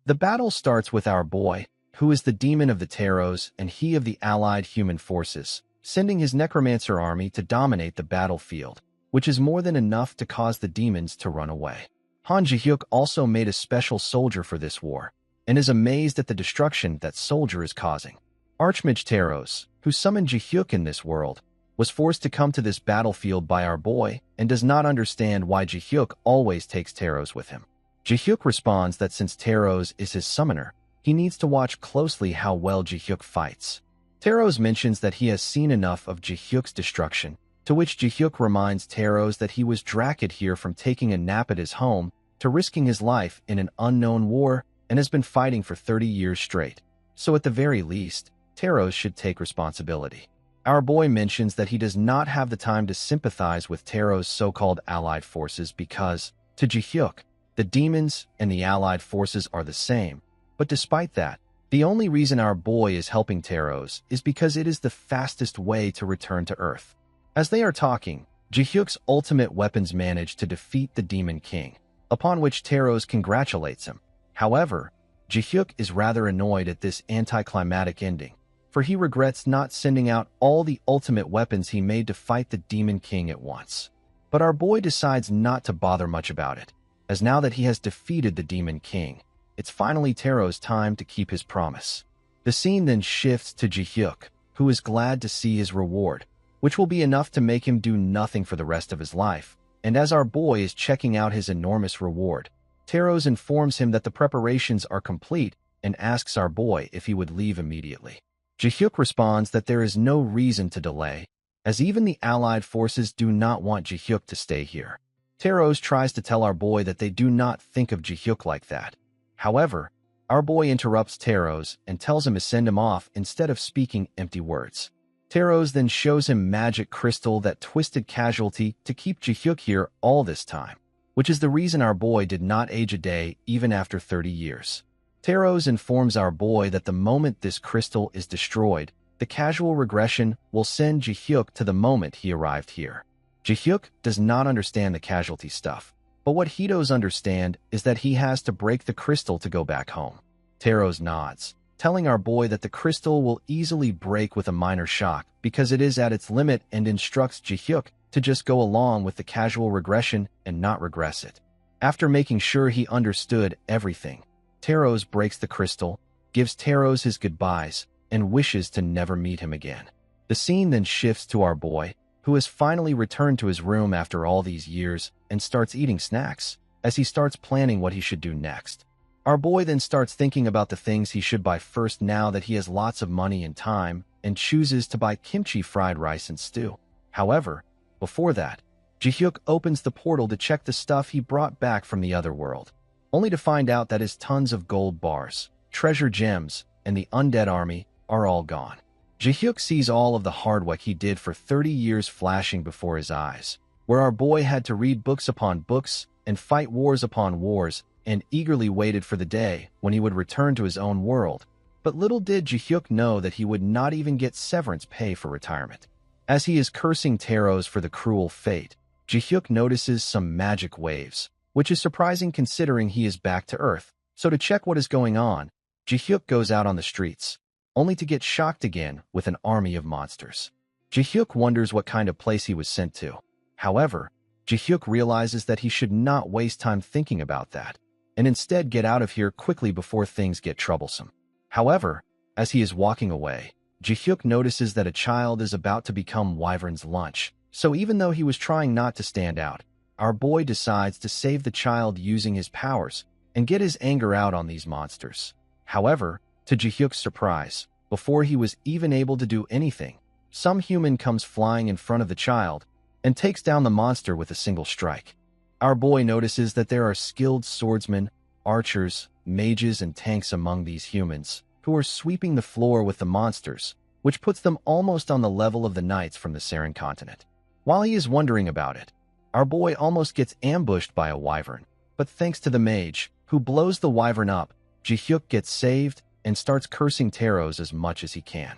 The battle starts with our boy, who is the demon of the Taros and he of the allied human forces, sending his necromancer army to dominate the battlefield, which is more than enough to cause the demons to run away. Han Ji-hyuk also made a special soldier for this war, and is amazed at the destruction that soldier is causing. Archmage Taros, who summoned Ji-hyuk in this world, was forced to come to this battlefield by our boy and does not understand why Ji-hyuk always takes Taros with him. Ji-hyuk responds that since Taros is his summoner, he needs to watch closely how well Ji-hyuk fights. Taros mentions that he has seen enough of Ji-hyuk's destruction, to which Ji-hyuk reminds Taros that he was dragged here from taking a nap at his home to risking his life in an unknown war and has been fighting for 30 years straight. So at the very least, Taros should take responsibility. Our boy mentions that he does not have the time to sympathize with Taros' so-called allied forces because, to Ji-hyuk, the demons and the allied forces are the same. But despite that, the only reason our boy is helping Taros is because it is the fastest way to return to Earth. As they are talking, Ji-hyuk's ultimate weapons manage to defeat the Demon King, upon which Taros congratulates him. However, Ji-hyuk is rather annoyed at this anticlimactic ending, for he regrets not sending out all the ultimate weapons he made to fight the Demon King at once. But our boy decides not to bother much about it, as now that he has defeated the Demon King, it's finally Taros' time to keep his promise. The scene then shifts to Ji-hyuk, who is glad to see his reward, which will be enough to make him do nothing for the rest of his life. And as our boy is checking out his enormous reward, Taros informs him that the preparations are complete and asks our boy if he would leave immediately. Ji-hyuk responds that there is no reason to delay, as even the allied forces do not want Ji-hyuk to stay here. Taros tries to tell our boy that they do not think of Ji-hyuk like that. However, our boy interrupts Taros and tells him to send him off instead of speaking empty words. Taros then shows him magic crystal that twisted casualty to keep Ji-hyuk here all this time, which is the reason our boy did not age a day even after 30 years. Taros informs our boy that the moment this crystal is destroyed, the casual regression will send Ji-hyuk to the moment he arrived here. Ji-hyuk does not understand the casualty stuff, but what he does understand is that he has to break the crystal to go back home. Taros nods, telling our boy that the crystal will easily break with a minor shock because it is at its limit, and instructs Ji-hyuk to just go along with the casual regression and not regress it. After making sure he understood everything, Taros breaks the crystal, gives Taros his goodbyes, and wishes to never meet him again. The scene then shifts to our boy, who has finally returned to his room after all these years and starts eating snacks, as he starts planning what he should do next. Our boy then starts thinking about the things he should buy first now that he has lots of money and time, and chooses to buy kimchi fried rice and stew. However, before that, Ji-hyuk opens the portal to check the stuff he brought back from the other world, only to find out that his tons of gold bars, treasure gems, and the undead army are all gone. Ji-hyuk sees all of the hard work he did for 30 years flashing before his eyes, where our boy had to read books upon books and fight wars upon wars, and eagerly waited for the day when he would return to his own world. But little did Ji-hyuk know that he would not even get severance pay for retirement. As he is cursing Taros for the cruel fate, Ji-hyuk notices some magic waves, which is surprising considering he is back to Earth. So to check what is going on, Ji-hyuk goes out on the streets, only to get shocked again with an army of monsters. Ji-hyuk wonders what kind of place he was sent to. However, Ji-hyuk realizes that he should not waste time thinking about that, and instead get out of here quickly before things get troublesome. However, as he is walking away, Ji-hyuk notices that a child is about to become Wyvern's lunch, so even though he was trying not to stand out, our boy decides to save the child using his powers and get his anger out on these monsters. However, to Ji-hyuk's surprise, before he was even able to do anything, some human comes flying in front of the child and takes down the monster with a single strike. Our boy notices that there are skilled swordsmen, archers, mages, and tanks among these humans, who are sweeping the floor with the monsters, which puts them almost on the level of the knights from the Saren continent. While he is wondering about it, our boy almost gets ambushed by a wyvern, but thanks to the mage, who blows the wyvern up, Ji-hyuk gets saved and starts cursing Taros as much as he can.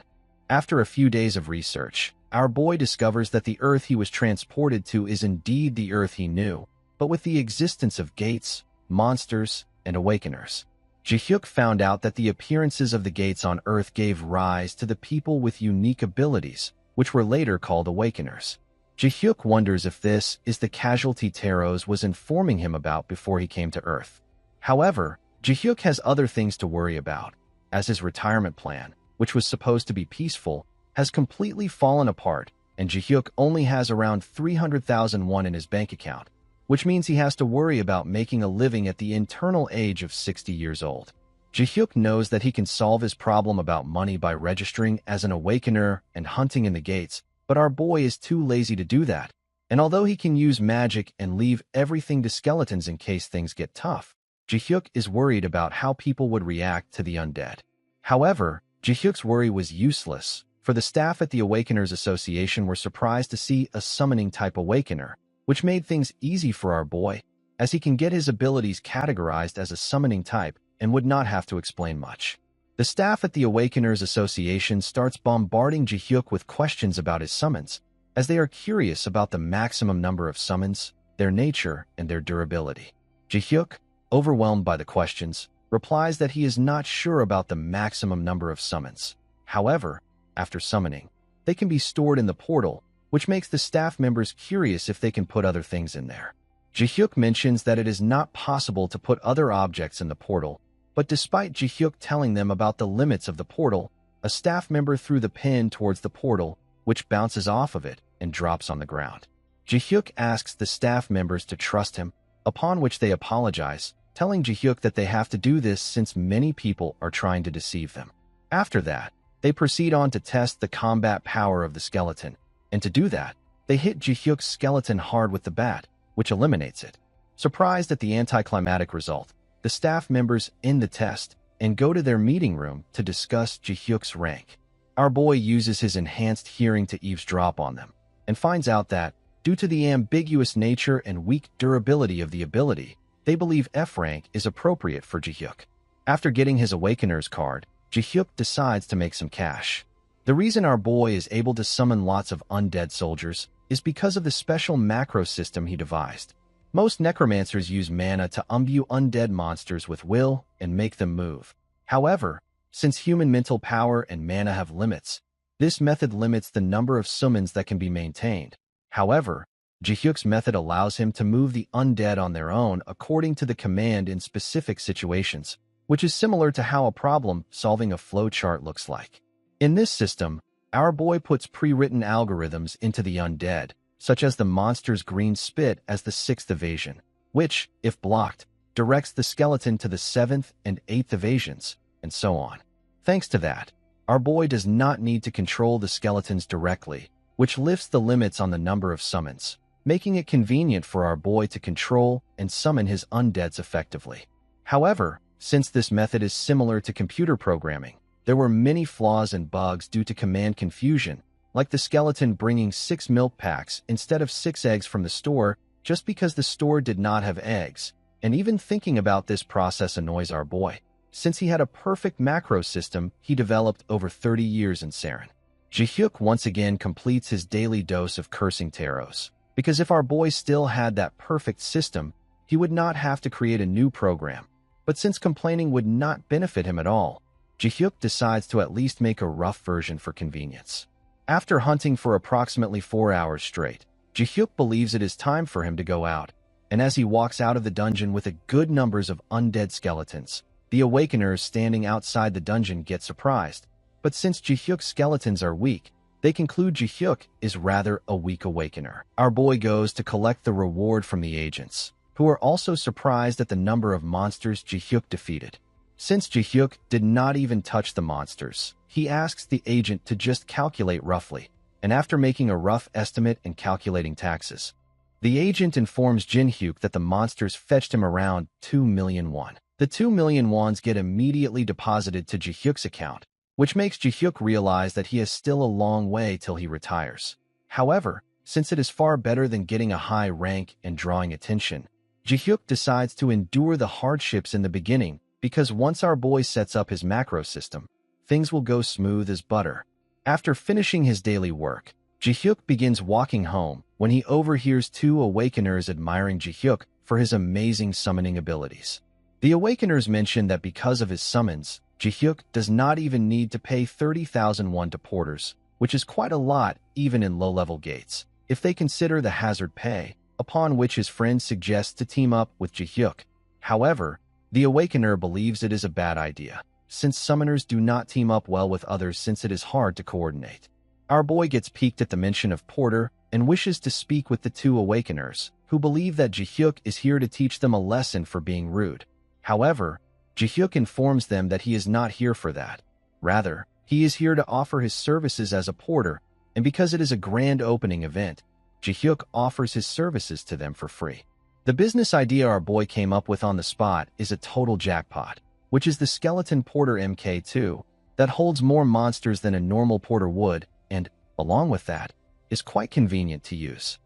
After a few days of research, our boy discovers that the Earth he was transported to is indeed the Earth he knew, but with the existence of gates, monsters, and awakeners. Ji-hyuk found out that the appearances of the gates on Earth gave rise to the people with unique abilities, which were later called Awakeners. Ji-hyuk wonders if this is the casualty Taros was informing him about before he came to Earth. However, Ji-hyuk has other things to worry about, as his retirement plan, which was supposed to be peaceful, has completely fallen apart, and Ji-hyuk only has around 300,000 won in his bank account, which means he has to worry about making a living at the internal age of 60 years old. Ji-hyuk knows that he can solve his problem about money by registering as an awakener and hunting in the gates, but our boy is too lazy to do that, and although he can use magic and leave everything to skeletons in case things get tough, Ji-hyuk is worried about how people would react to the undead. However, Ji-hyuk's worry was useless, for the staff at the Awakeners Association were surprised to see a summoning-type awakener, which made things easy for our boy, as he can get his abilities categorized as a summoning type and would not have to explain much. The staff at the Awakeners Association starts bombarding Ji-hyuk with questions about his summons, as they are curious about the maximum number of summons, their nature, and their durability. Ji-hyuk, overwhelmed by the questions, replies that he is not sure about the maximum number of summons. However, after summoning, they can be stored in the portal, which makes the staff members curious if they can put other things in there. Ji-hyuk mentions that it is not possible to put other objects in the portal, but despite Ji-hyuk telling them about the limits of the portal, a staff member threw the pin towards the portal, which bounces off of it and drops on the ground. Ji-hyuk asks the staff members to trust him, upon which they apologize, telling Ji-hyuk that they have to do this since many people are trying to deceive them. After that, they proceed on to test the combat power of the skeleton, and to do that, they hit Ji-hyuk's skeleton hard with the bat, which eliminates it. Surprised at the anticlimactic result, the staff members end the test and go to their meeting room to discuss Ji-hyuk's rank. Our boy uses his enhanced hearing to eavesdrop on them, and finds out that, due to the ambiguous nature and weak durability of the ability, they believe F rank is appropriate for Ji-hyuk. After getting his Awakener's card, Ji-hyuk decides to make some cash. The reason our boy is able to summon lots of undead soldiers is because of the special macro system he devised. Most necromancers use mana to imbue undead monsters with will and make them move. However, since human mental power and mana have limits, this method limits the number of summons that can be maintained. However, Ji-hyuk's method allows him to move the undead on their own according to the command in specific situations, which is similar to how a problem-solving a flowchart looks like. In this system, our boy puts pre-written algorithms into the undead, such as the monster's green spit as the 6th evasion, which, if blocked, directs the skeleton to the 7th and 8th evasions, and so on. Thanks to that, our boy does not need to control the skeletons directly, which lifts the limits on the number of summons, making it convenient for our boy to control and summon his undeads effectively. However, since this method is similar to computer programming, there were many flaws and bugs due to command confusion, like the skeleton bringing 6 milk packs instead of 6 eggs from the store just because the store did not have eggs, and even thinking about this process annoys our boy, since he had a perfect macro system he developed over 30 years in Saren. Ji-hyuk once again completes his daily dose of cursing Taros, because if our boy still had that perfect system, he would not have to create a new program. But since complaining would not benefit him at all, Ji-hyuk decides to at least make a rough version for convenience. After hunting for approximately 4 hours straight, Ji-hyuk believes it is time for him to go out, and as he walks out of the dungeon with a good numbers of undead skeletons, the Awakeners standing outside the dungeon get surprised, but since Ji-hyuk's skeletons are weak, they conclude Ji-hyuk is rather a weak Awakener. Our boy goes to collect the reward from the agents, who are also surprised at the number of monsters Ji-hyuk defeated. Since Ji-hyuk did not even touch the monsters, he asks the agent to just calculate roughly, and after making a rough estimate and calculating taxes, the agent informs Jin-hyuk that the monsters fetched him around 2 million won. The 2 million wons get immediately deposited to Ji-hyuk's account, which makes Ji-hyuk realize that he has still a long way till he retires. However, since it is far better than getting a high rank and drawing attention, Ji-hyuk decides to endure the hardships in the beginning because once our boy sets up his macro system, things will go smooth as butter. After finishing his daily work, Ji-hyuk begins walking home when he overhears 2 Awakeners admiring Ji-hyuk for his amazing summoning abilities. The Awakeners mention that because of his summons, Jihyuk does not even need to pay 30,000 won to porters, which is quite a lot even in low-level gates, if they consider the hazard pay, upon which his friend suggests to team up with Jihyuk. However, the Awakener believes it is a bad idea, since summoners do not team up well with others since it is hard to coordinate. Our boy gets piqued at the mention of Porter and wishes to speak with the two Awakeners, who believe that Jihyuk is here to teach them a lesson for being rude. However, Jihyuk informs them that he is not here for that. Rather, he is here to offer his services as a porter, and because it is a grand opening event, Jihyuk offers his services to them for free. The business idea our boy came up with on the spot is a total jackpot, which is the skeleton porter MK2 that holds more monsters than a normal porter would, and, along with that, is quite convenient to use.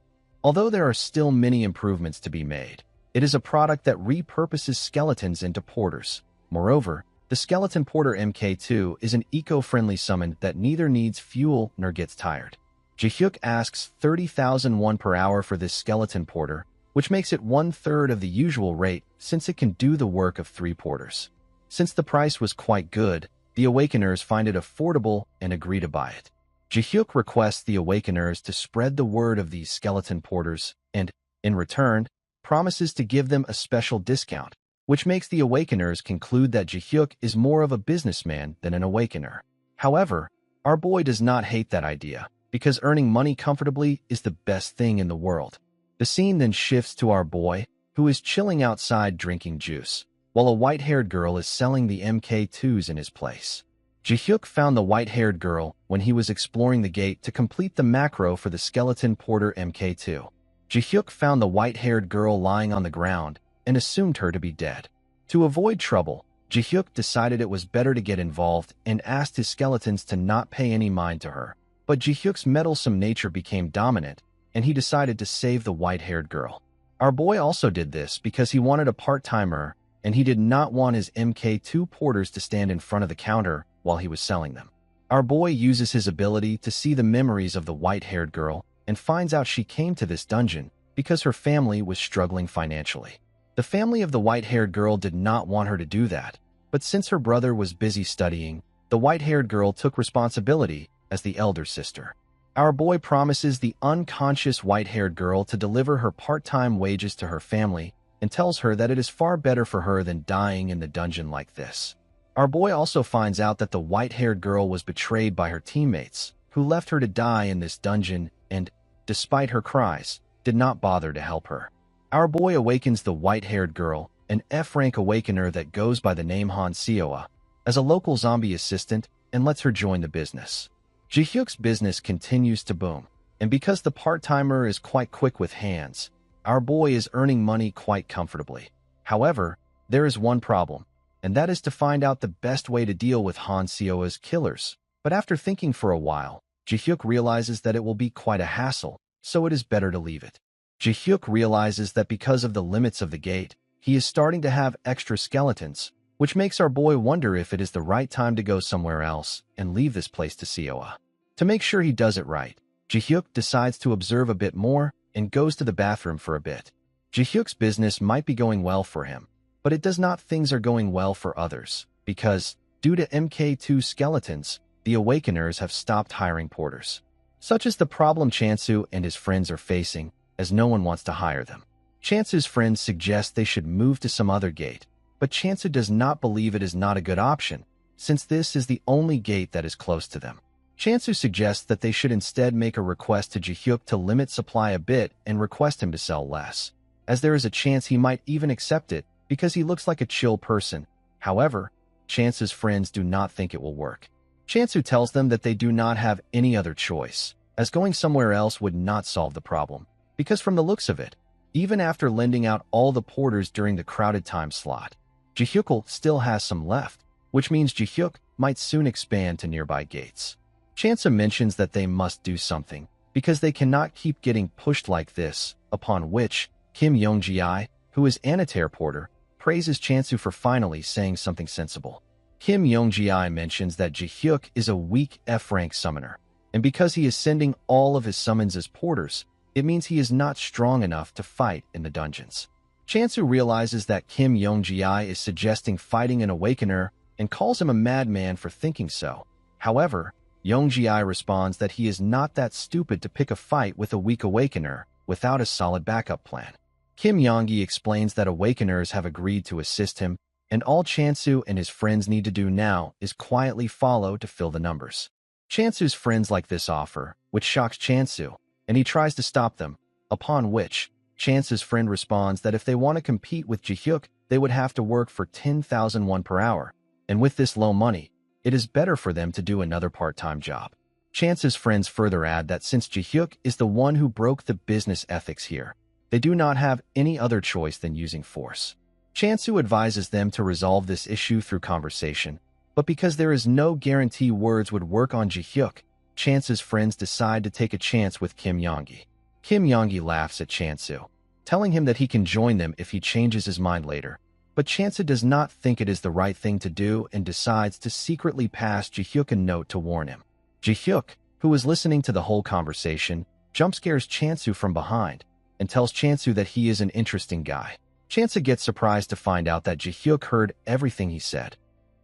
Although there are still many improvements to be made, it is a product that repurposes skeletons into porters. Moreover, the skeleton porter MK2 is an eco-friendly summon that neither needs fuel nor gets tired. Jihyuk asks 30,000 won per hour for this skeleton porter, which makes it 1/3 of the usual rate since it can do the work of 3 porters. Since the price was quite good, the Awakeners find it affordable and agree to buy it. Jihyuk requests the Awakeners to spread the word of these skeleton porters and, in return, promises to give them a special discount, which makes the Awakeners conclude that Jihyuk is more of a businessman than an Awakener. However, our boy does not hate that idea, because earning money comfortably is the best thing in the world. The scene then shifts to our boy, who is chilling outside drinking juice, while a white-haired girl is selling the MK2s in his place. Jihyuk found the white-haired girl when he was exploring the gate to complete the macro for the skeleton porter MK2. Jihyuk found the white-haired girl lying on the ground and assumed her to be dead. To avoid trouble, Jihyuk decided it was better to get involved and asked his skeletons to not pay any mind to her. But Jihyuk's meddlesome nature became dominant, and he decided to save the white-haired girl. Our boy also did this because he wanted a part-timer, and he did not want his MK2 porters to stand in front of the counter while he was selling them. Our boy uses his ability to see the memories of the white-haired girl and finds out she came to this dungeon because her family was struggling financially. The family of the white-haired girl did not want her to do that, but since her brother was busy studying, the white-haired girl took responsibility as the elder sister. Our boy promises the unconscious white-haired girl to deliver her part-time wages to her family and tells her that it is far better for her than dying in the dungeon like this. Our boy also finds out that the white-haired girl was betrayed by her teammates, who left her to die in this dungeon and, despite her cries, did not bother to help her. Our boy awakens the white-haired girl, an F-rank awakener that goes by the name Han Seoa, as a local zombie assistant and lets her join the business. Jihyuk's business continues to boom, and because the part-timer is quite quick with hands, our boy is earning money quite comfortably. However, there is one problem, and that is to find out the best way to deal with Han Seoa's killers. But after thinking for a while, Jihyuk realizes that it will be quite a hassle, so it is better to leave it. Jihyuk realizes that because of the limits of the gate, he is starting to have extra skeletons, which makes our boy wonder if it is the right time to go somewhere else and leave this place to Seoa. To make sure he does it right, Jihyuk decides to observe a bit more and goes to the bathroom for a bit. Jihyuk's business might be going well for him, but it does not things are going well for others, because, due to MK2 skeletons, the Awakeners have stopped hiring porters. Such is the problem Chansu and his friends are facing, as no one wants to hire them. Chansu's friends suggest they should move to some other gate, but Chansu does not believe it is not a good option, since this is the only gate that is close to them. Chansu suggests that they should instead make a request to Jihyuk to limit supply a bit and request him to sell less, as there is a chance he might even accept it because he looks like a chill person. However, Chansu's friends do not think it will work. Chansu tells them that they do not have any other choice, as going somewhere else would not solve the problem, because from the looks of it, even after lending out all the porters during the crowded time slot, Jihyuk still has some left, which means Jihyuk might soon expand to nearby gates. Chansu mentions that they must do something, because they cannot keep getting pushed like this, upon which Kim Yongji, who is Anitaire porter, praises Chansu for finally saying something sensible. Kim Yongji mentions that Jihyuk is a weak F-rank summoner, and because he is sending all of his summons as porters, it means he is not strong enough to fight in the dungeons. Chansu realizes that Kim Yongji is suggesting fighting an awakener and calls him a madman for thinking so. However, Yongji responds that he is not that stupid to pick a fight with a weak awakener without a solid backup plan. Kim Yonggi explains that awakeners have agreed to assist him, and all Chansu and his friends need to do now is quietly follow to fill the numbers. Chansu's friends like this offer, which shocks Chansu, and he tries to stop them, upon which Chansu's friend responds that if they want to compete with Ji-hyuk, they would have to work for 10,000 won per hour, and with this low money, it is better for them to do another part-time job. Chansu's friends further add that since Ji-hyuk is the one who broke the business ethics here, they do not have any other choice than using force. Chansu advises them to resolve this issue through conversation, but because there is no guarantee words would work on Ji-hyuk, Chansu's friends decide to take a chance with Kim Yonggi. Kim Yonggi laughs at Chansu, telling him that he can join them if he changes his mind later. But Chansu does not think it is the right thing to do and decides to secretly pass Ji-hyuk a note to warn him. Ji-hyuk, who is listening to the whole conversation, jump-scares Chansu from behind and tells Chansu that he is an interesting guy. Chansu gets surprised to find out that Ji-hyuk heard everything he said.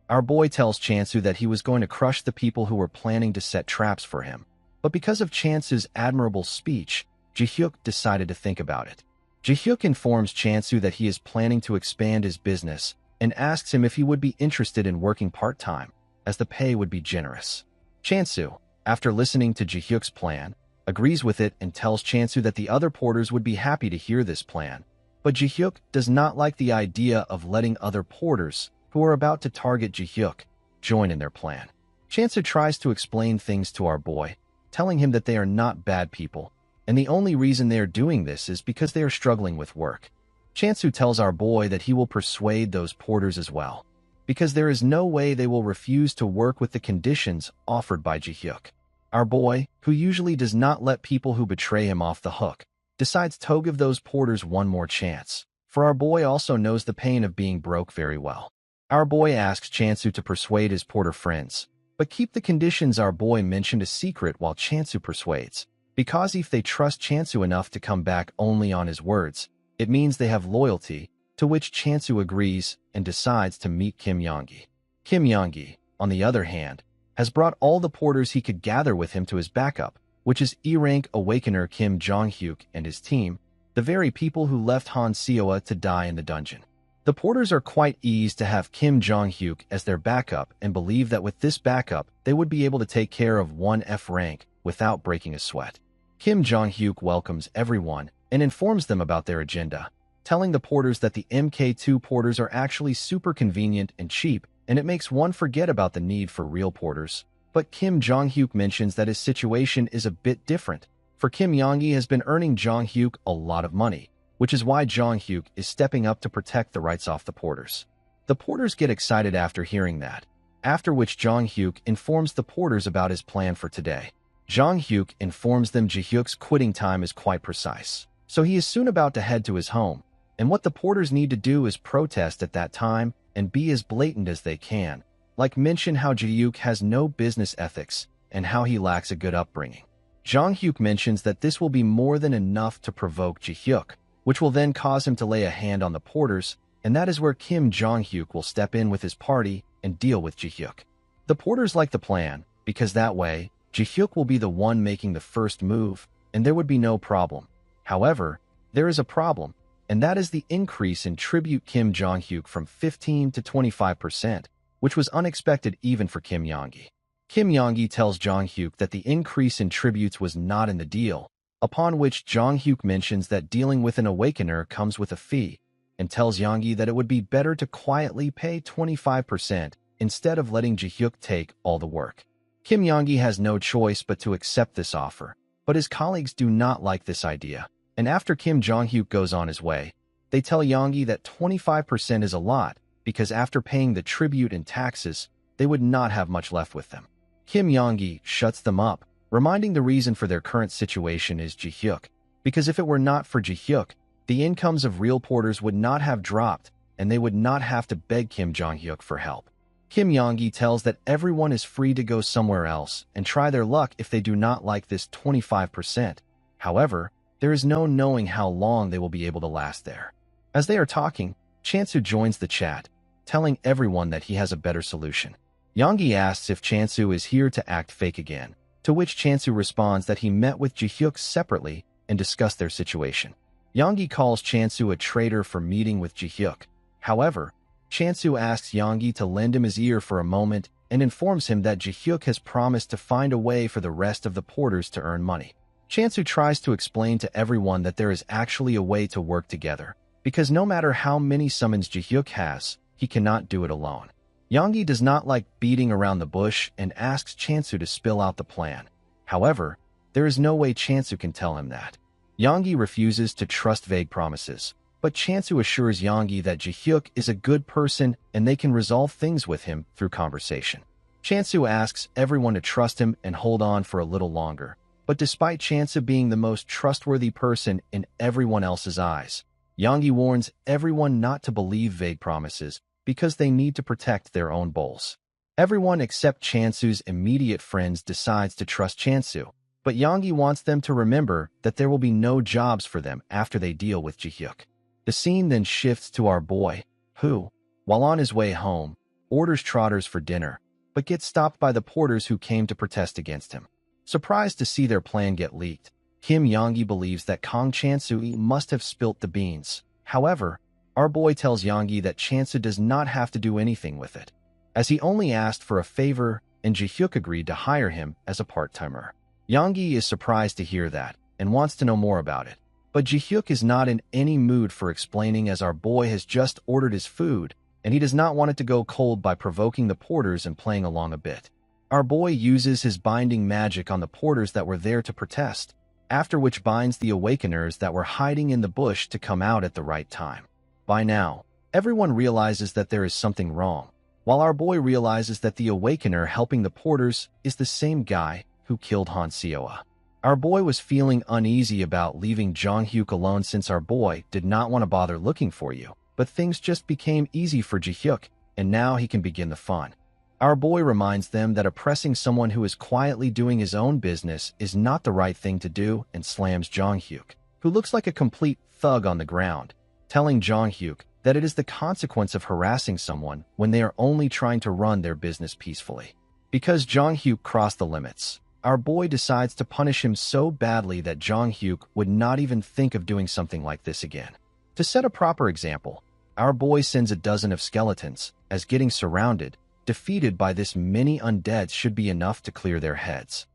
Our boy tells Chansu that he was going to crush the people who were planning to set traps for him. But because of Chansu's admirable speech, Ji-hyuk decided to think about it. Ji-hyuk informs Chansu that he is planning to expand his business and asks him if he would be interested in working part-time, as the pay would be generous. Chansu, after listening to Ji-hyuk's plan, agrees with it and tells Chansu that the other porters would be happy to hear this plan. But Ji-hyuk does not like the idea of letting other porters, who are about to target Ji-hyuk, join in their plan. Chansu tries to explain things to our boy, telling him that they are not bad people, and the only reason they are doing this is because they are struggling with work. Chansu tells our boy that he will persuade those porters as well, because there is no way they will refuse to work with the conditions offered by Ji-hyuk. Our boy, who usually does not let people who betray him off the hook, decides to give those porters one more chance, for our boy also knows the pain of being broke very well. Our boy asks Chansu to persuade his porter friends, but keep the conditions our boy mentioned a secret while Chansu persuades. Because if they trust Chansu enough to come back only on his words, it means they have loyalty, to which Chansu agrees and decides to meet Kim Yonggi. Kim Yonggi, on the other hand, has brought all the porters he could gather with him to his backup, which is E-rank awakener Kim Jong-hyuk and his team, the very people who left Han Seoa to die in the dungeon. The porters are quite eased to have Kim Jong-hyuk as their backup and believe that with this backup, they would be able to take care of one F rank without breaking a sweat. Kim Jong-hyuk welcomes everyone and informs them about their agenda, telling the porters that the MK2 porters are actually super convenient and cheap, and it makes one forget about the need for real porters. But Kim Jong-hyuk mentions that his situation is a bit different, for Kim Yonggi has been earning Jong-hyuk a lot of money, which is why Jong-hyuk is stepping up to protect the rights off the porters. The porters get excited after hearing that, after which Jong-hyuk informs the porters about his plan for today. Jong-hyuk informs them Ji-hyuk's quitting time is quite precise, so he is soon about to head to his home, and what the porters need to do is protest at that time and be as blatant as they can, like mention how Ji-hyuk has no business ethics and how he lacks a good upbringing. Jong-hyuk mentions that this will be more than enough to provoke Ji-hyuk, which will then cause him to lay a hand on the porters, and that is where Kim Jong-hyuk will step in with his party and deal with Ji-hyuk. The porters like the plan, because that way, Ji-hyuk will be the one making the first move, and there would be no problem. However, there is a problem, and that is the increase in tribute Kim Jong-hyuk from 15 to 25%, which was unexpected even for Kim Yonggi. Kim Yonggi tells Jong-hyuk that the increase in tributes was not in the deal, upon which Jong-hyuk mentions that dealing with an awakener comes with a fee, and tells Yonggi that it would be better to quietly pay 25% instead of letting Ji-hyuk take all the work. Kim Yonggi has no choice but to accept this offer, but his colleagues do not like this idea, and after Kim Jong-hyuk goes on his way, they tell Yonggi that 25% is a lot, because after paying the tribute and taxes, they would not have much left with them. Kim Yonggi shuts them up, reminding the reason for their current situation is Ji-hyuk, because if it were not for Ji-hyuk, the incomes of real porters would not have dropped, and they would not have to beg Kim Jong-hyuk for help. Kim Yonggi tells that everyone is free to go somewhere else and try their luck if they do not like this 25%. However, there is no knowing how long they will be able to last there. As they are talking, Chansu joins the chat, telling everyone that he has a better solution. Yonggi asks if Chansu is here to act fake again, to which Chansu responds that he met with Ji-hyuk separately and discussed their situation. Yonggi calls Chansu a traitor for meeting with Ji-hyuk. However, Chansu asks Yonggi to lend him his ear for a moment and informs him that Ji-hyuk has promised to find a way for the rest of the porters to earn money. Chansu tries to explain to everyone that there is actually a way to work together, because no matter how many summons Ji-hyuk has, he cannot do it alone. Yonggi does not like beating around the bush and asks Chansu to spill out the plan. However, there is no way Chansu can tell him that. Yonggi refuses to trust vague promises, but Chansu assures Yonggi that Ji-hyuk is a good person and they can resolve things with him through conversation. Chansu asks everyone to trust him and hold on for a little longer, but despite Chansu being the most trustworthy person in everyone else's eyes, Yonggi warns everyone not to believe vague promises because they need to protect their own bowls. Everyone except Chansu's immediate friends decides to trust Chansu, but Yonggi wants them to remember that there will be no jobs for them after they deal with Ji-hyuk. The scene then shifts to our boy, who, while on his way home, orders trotters for dinner, but gets stopped by the porters who came to protest against him. Surprised to see their plan get leaked, Kim Yonggi believes that Kang Chansu must have spilt the beans. However, our boy tells Yonggi that Chansu does not have to do anything with it, as he only asked for a favor and Ji-hyuk agreed to hire him as a part-timer. Yonggi is surprised to hear that and wants to know more about it, but Ji-hyuk is not in any mood for explaining as our boy has just ordered his food and he does not want it to go cold by provoking the porters and playing along a bit. Our boy uses his binding magic on the porters that were there to protest, after which binds the awakeners that were hiding in the bush to come out at the right time. By now, everyone realizes that there is something wrong, while our boy realizes that the awakener helping the porters is the same guy who killed Han Seoa. Our boy was feeling uneasy about leaving Jong-hyuk alone since our boy did not want to bother looking for you, but things just became easy for Ji-hyuk, and now he can begin the fun. Our boy reminds them that oppressing someone who is quietly doing his own business is not the right thing to do and slams Jong-hyuk, who looks like a complete thug on the ground, telling Jong-hyuk that it is the consequence of harassing someone when they are only trying to run their business peacefully. Because Jong-hyuk crossed the limits, our boy decides to punish him so badly that Jong-hyuk would not even think of doing something like this again. To set a proper example, our boy sends a dozen of skeletons, as getting surrounded, defeated by this many undeads should be enough to clear their heads.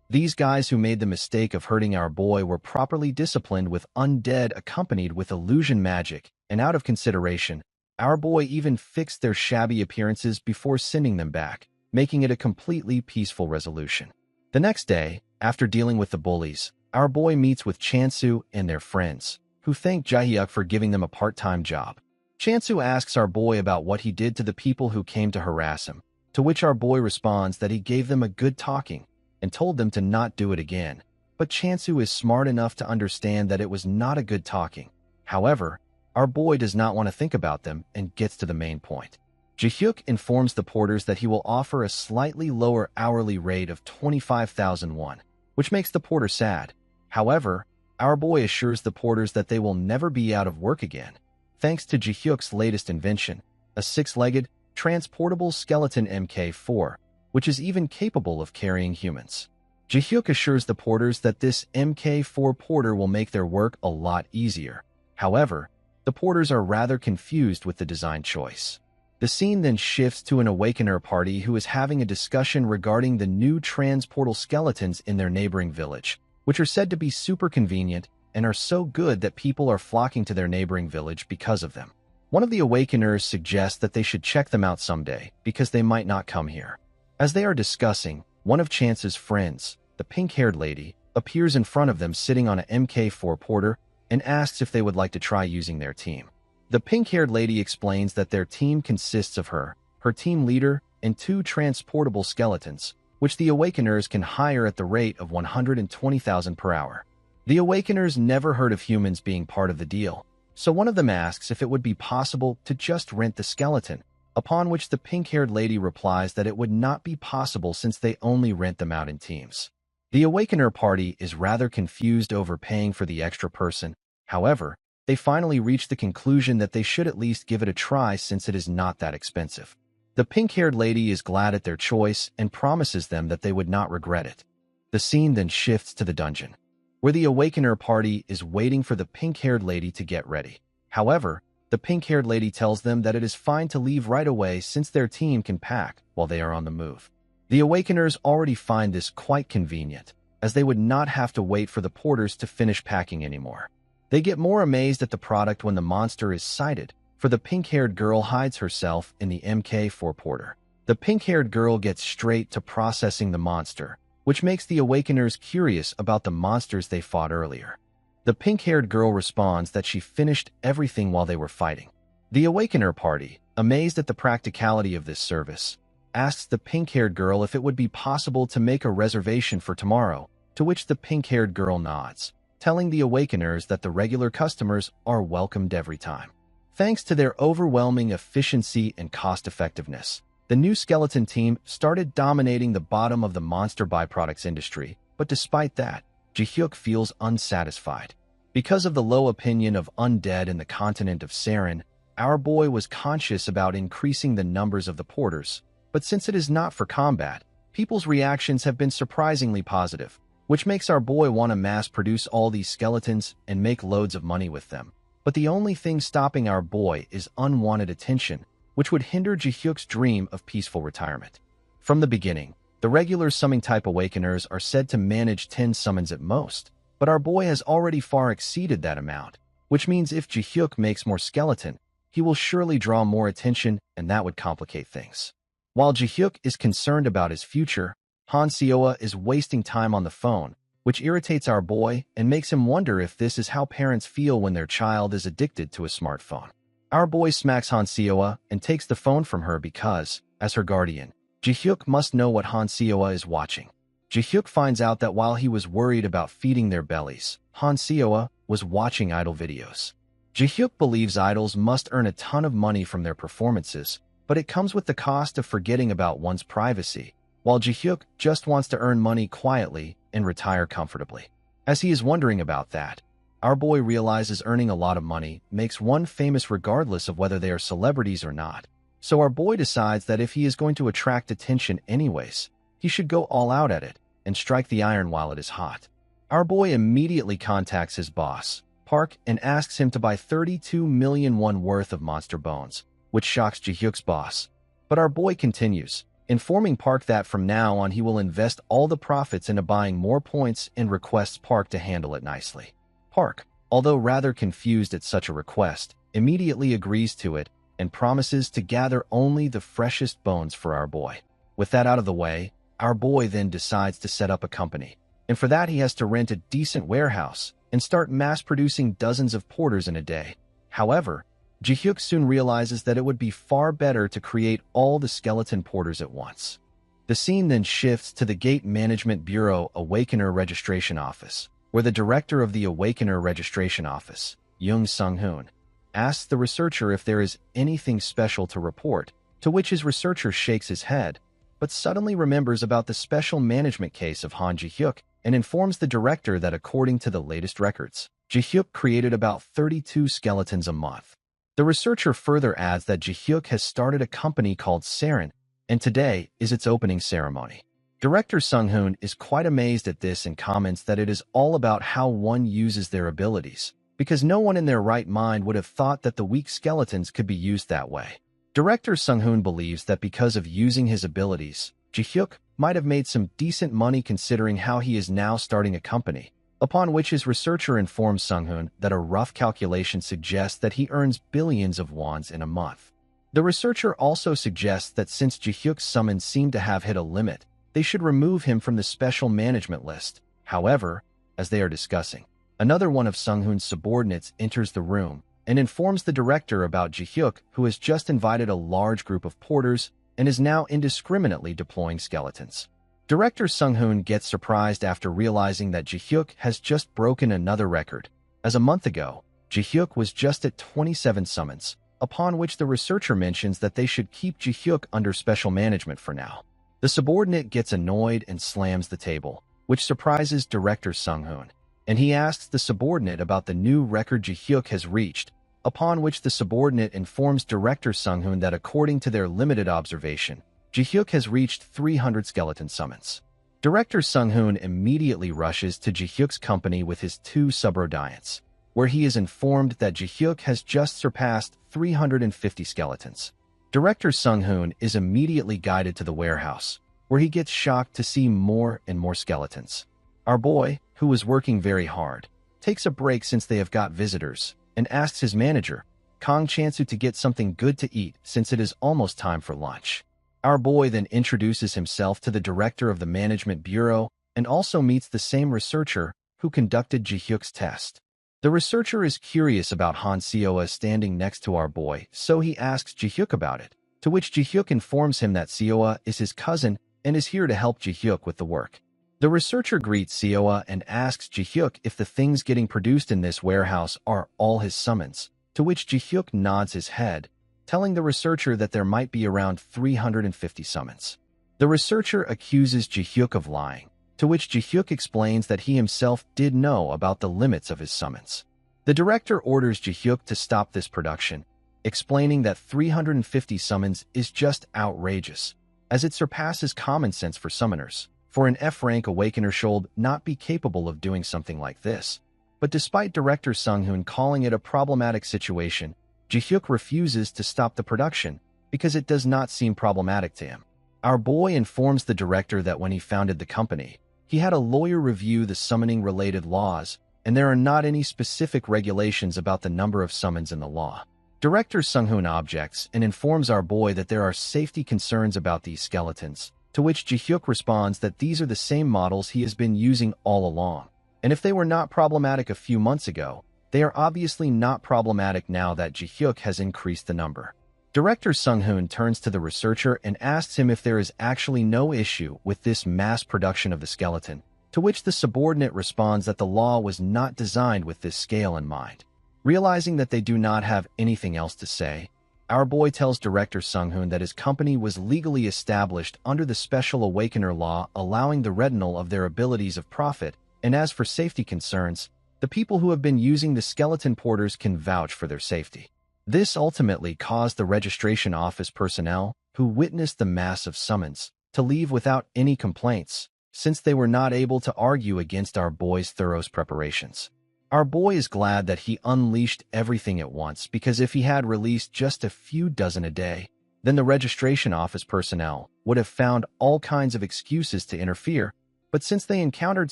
These guys who made the mistake of hurting our boy were properly disciplined with undead accompanied with illusion magic, and out of consideration, our boy even fixed their shabby appearances before sending them back, making it a completely peaceful resolution. The next day, after dealing with the bullies, our boy meets with Chansu and their friends, who thank Ji-hyuk for giving them a part-time job. Chansu asks our boy about what he did to the people who came to harass him, to which our boy responds that he gave them a good talking and told them to not do it again. But Chansu is smart enough to understand that it was not a good talking. However, our boy does not want to think about them and gets to the main point. Ji-hyuk informs the porters that he will offer a slightly lower hourly rate of 25,000 won, which makes the porter sad. However, our boy assures the porters that they will never be out of work again, thanks to Ji-hyuk's latest invention, a six-legged, transportable skeleton MK4, which is even capable of carrying humans. Ji-hyuk assures the porters that this MK4 porter will make their work a lot easier. However, the porters are rather confused with the design choice. The scene then shifts to an awakener party who is having a discussion regarding the new transportal skeletons in their neighboring village, which are said to be super convenient and are so good that people are flocking to their neighboring village because of them. One of the awakeners suggests that they should check them out someday because they might not come here. As they are discussing, one of Chance's friends, the pink-haired lady, appears in front of them sitting on an MK4 porter and asks if they would like to try using their team. The pink-haired lady explains that their team consists of her team leader, and 2 transportable skeletons, which the awakeners can hire at the rate of 120,000 per hour. The awakeners never heard of humans being part of the deal, so one of them asks if it would be possible to just rent the skeleton, upon which the pink-haired lady replies that it would not be possible since they only rent them out in teams. The awakener party is rather confused over paying for the extra person. However, They finally reach the conclusion that they should at least give it a try since it is not that expensive. The pink-haired lady is glad at their choice and promises them that they would not regret it. The scene then shifts to the dungeon, where the Awakener party is waiting for the pink-haired lady to get ready. However, the pink-haired lady tells them that it is fine to leave right away since their team can pack while they are on the move. The Awakeners already find this quite convenient, as they would not have to wait for the porters to finish packing anymore. They get more amazed at the product when the monster is sighted, for the pink-haired girl hides herself in the MK4 porter. The pink-haired girl gets straight to processing the monster, which makes the Awakeners curious about the monsters they fought earlier. The pink-haired girl responds that she finished everything while they were fighting. The Awakener party, amazed at the practicality of this service, asks the pink-haired girl if it would be possible to make a reservation for tomorrow, to which the pink-haired girl nods, telling the Awakeners that the regular customers are welcomed every time. Thanks to their overwhelming efficiency and cost-effectiveness, the new skeleton team started dominating the bottom of the monster byproducts industry, but despite that, Ji-hyuk feels unsatisfied. Because of the low opinion of Undead in the continent of Saren, our boy was conscious about increasing the numbers of the porters, but since it is not for combat, people's reactions have been surprisingly positive, which makes our boy want to mass-produce all these skeletons and make loads of money with them. But the only thing stopping our boy is unwanted attention, which would hinder Ji-hyuk's dream of peaceful retirement. From the beginning, the regular summoning-type Awakeners are said to manage 10 summons at most, but our boy has already far exceeded that amount, which means if Ji-hyuk makes more skeleton, he will surely draw more attention, and that would complicate things. While Ji-hyuk is concerned about his future, Han Seoa is wasting time on the phone, which irritates our boy and makes him wonder if this is how parents feel when their child is addicted to a smartphone. Our boy smacks Han Seoa and takes the phone from her because, as her guardian, Ji-hyuk must know what Han Seoa is watching. Ji-hyuk finds out that while he was worried about feeding their bellies, Han Seoa was watching idol videos. Ji-hyuk believes idols must earn a ton of money from their performances, but it comes with the cost of forgetting about one's privacy, while Ji-hyuk just wants to earn money quietly and retire comfortably. As he is wondering about that, our boy realizes earning a lot of money makes one famous regardless of whether they are celebrities or not. So our boy decides that if he is going to attract attention anyways, he should go all out at it and strike the iron while it is hot. Our boy immediately contacts his boss, Park, and asks him to buy 32 million won worth of monster bones, which shocks Ji-hyuk's boss. But our boy continues, informing Park that from now on he will invest all the profits into buying more points and requests Park to handle it nicely. Park, although rather confused at such a request, immediately agrees to it and promises to gather only the freshest bones for our boy. With that out of the way, our boy then decides to set up a company, and for that he has to rent a decent warehouse and start mass-producing dozens of porters in a day. However, Ji-hyuk soon realizes that it would be far better to create all the skeleton porters at once. The scene then shifts to the Gate Management Bureau Awakener Registration Office, where the director of the Awakener Registration Office, Young Sung-hoon, asks the researcher if there is anything special to report, to which his researcher shakes his head, but suddenly remembers about the special management case of Han Ji-hyuk and informs the director that according to the latest records, Ji-hyuk created about 32 skeletons a month. The researcher further adds that Ji-hyuk has started a company called Saren, and today is its opening ceremony. Director Sung-hoon is quite amazed at this and comments that it is all about how one uses their abilities, because no one in their right mind would have thought that the weak skeletons could be used that way. Director Sung-hoon believes that because of using his abilities, Ji-hyuk might have made some decent money considering how he is now starting a company, upon which his researcher informs Sung-hoon that a rough calculation suggests that he earns billions of wons in a month. The researcher also suggests that since Ji-hyuk's summons seem to have hit a limit, they should remove him from the special management list. However, as they are discussing, another one of Sung-hoon's subordinates enters the room and informs the director about Ji-hyuk, who has just invited a large group of porters and is now indiscriminately deploying skeletons. Director Sung-hoon gets surprised after realizing that Ji-hyuk has just broken another record, as a month ago, Ji-hyuk was just at 27 summons, upon which the researcher mentions that they should keep Ji-hyuk under special management for now. The subordinate gets annoyed and slams the table, which surprises Director Sung-hoon. and he asks the subordinate about the new record Ji-hyuk has reached, upon which the subordinate informs Director Sung-hoon that according to their limited observation, Ji-hyuk has reached 300 skeleton summons. Director Sung-hoon immediately rushes to Ji-hyuk's company with his 2 subordinates, where he is informed that Ji-hyuk has just surpassed 350 skeletons. Director Sung-hoon is immediately guided to the warehouse, where he gets shocked to see more and more skeletons. Our boy, who was working very hard, takes a break since they have got visitors, and asks his manager, Kang Chansu, to get something good to eat since it is almost time for lunch. Our boy then introduces himself to the director of the management bureau and also meets the same researcher who conducted Ji-hyuk's test. The researcher is curious about Han Seoa standing next to our boy, so he asks Ji-hyuk about it, to which Ji-hyuk informs him that Seoa is his cousin and is here to help Ji-hyuk with the work. The researcher greets Seoa and asks Ji-hyuk if the things getting produced in this warehouse are all his summons, to which Ji-hyuk nods his head, telling the researcher that there might be around 350 summons. The researcher accuses Ji-hyuk of lying, to which Ji-hyuk explains that he himself did know about the limits of his summons. The director orders Ji-hyuk to stop this production, explaining that 350 summons is just outrageous, as it surpasses common sense for summoners, for an F-rank awakener should not be capable of doing something like this. But despite Director Sung-hoon calling it a problematic situation, Ji-hyuk refuses to stop the production because it does not seem problematic to him. Our boy informs the director that when he founded the company, he had a lawyer review the summoning-related laws, and there are not any specific regulations about the number of summons in the law. Director Sung-hoon objects and informs our boy that there are safety concerns about these skeletons, to which Ji-hyuk responds that these are the same models he has been using all along, and if they were not problematic a few months ago, they are obviously not problematic now that Ji-hyuk has increased the number. Director Sung-hoon turns to the researcher and asks him if there is actually no issue with this mass production of the skeleton, to which the subordinate responds that the law was not designed with this scale in mind. Realizing that they do not have anything else to say, our boy tells Director Sung-hoon that his company was legally established under the Special Awakener Law, allowing the retinal of their abilities of profit, and as for safety concerns, the people who have been using the skeleton porters can vouch for their safety. This ultimately caused the registration office personnel, who witnessed the mass of summons, to leave without any complaints, since they were not able to argue against our boy's thorough preparations. Our boy is glad that he unleashed everything at once, because if he had released just a few dozen a day, then the registration office personnel would have found all kinds of excuses to interfere, but since they encountered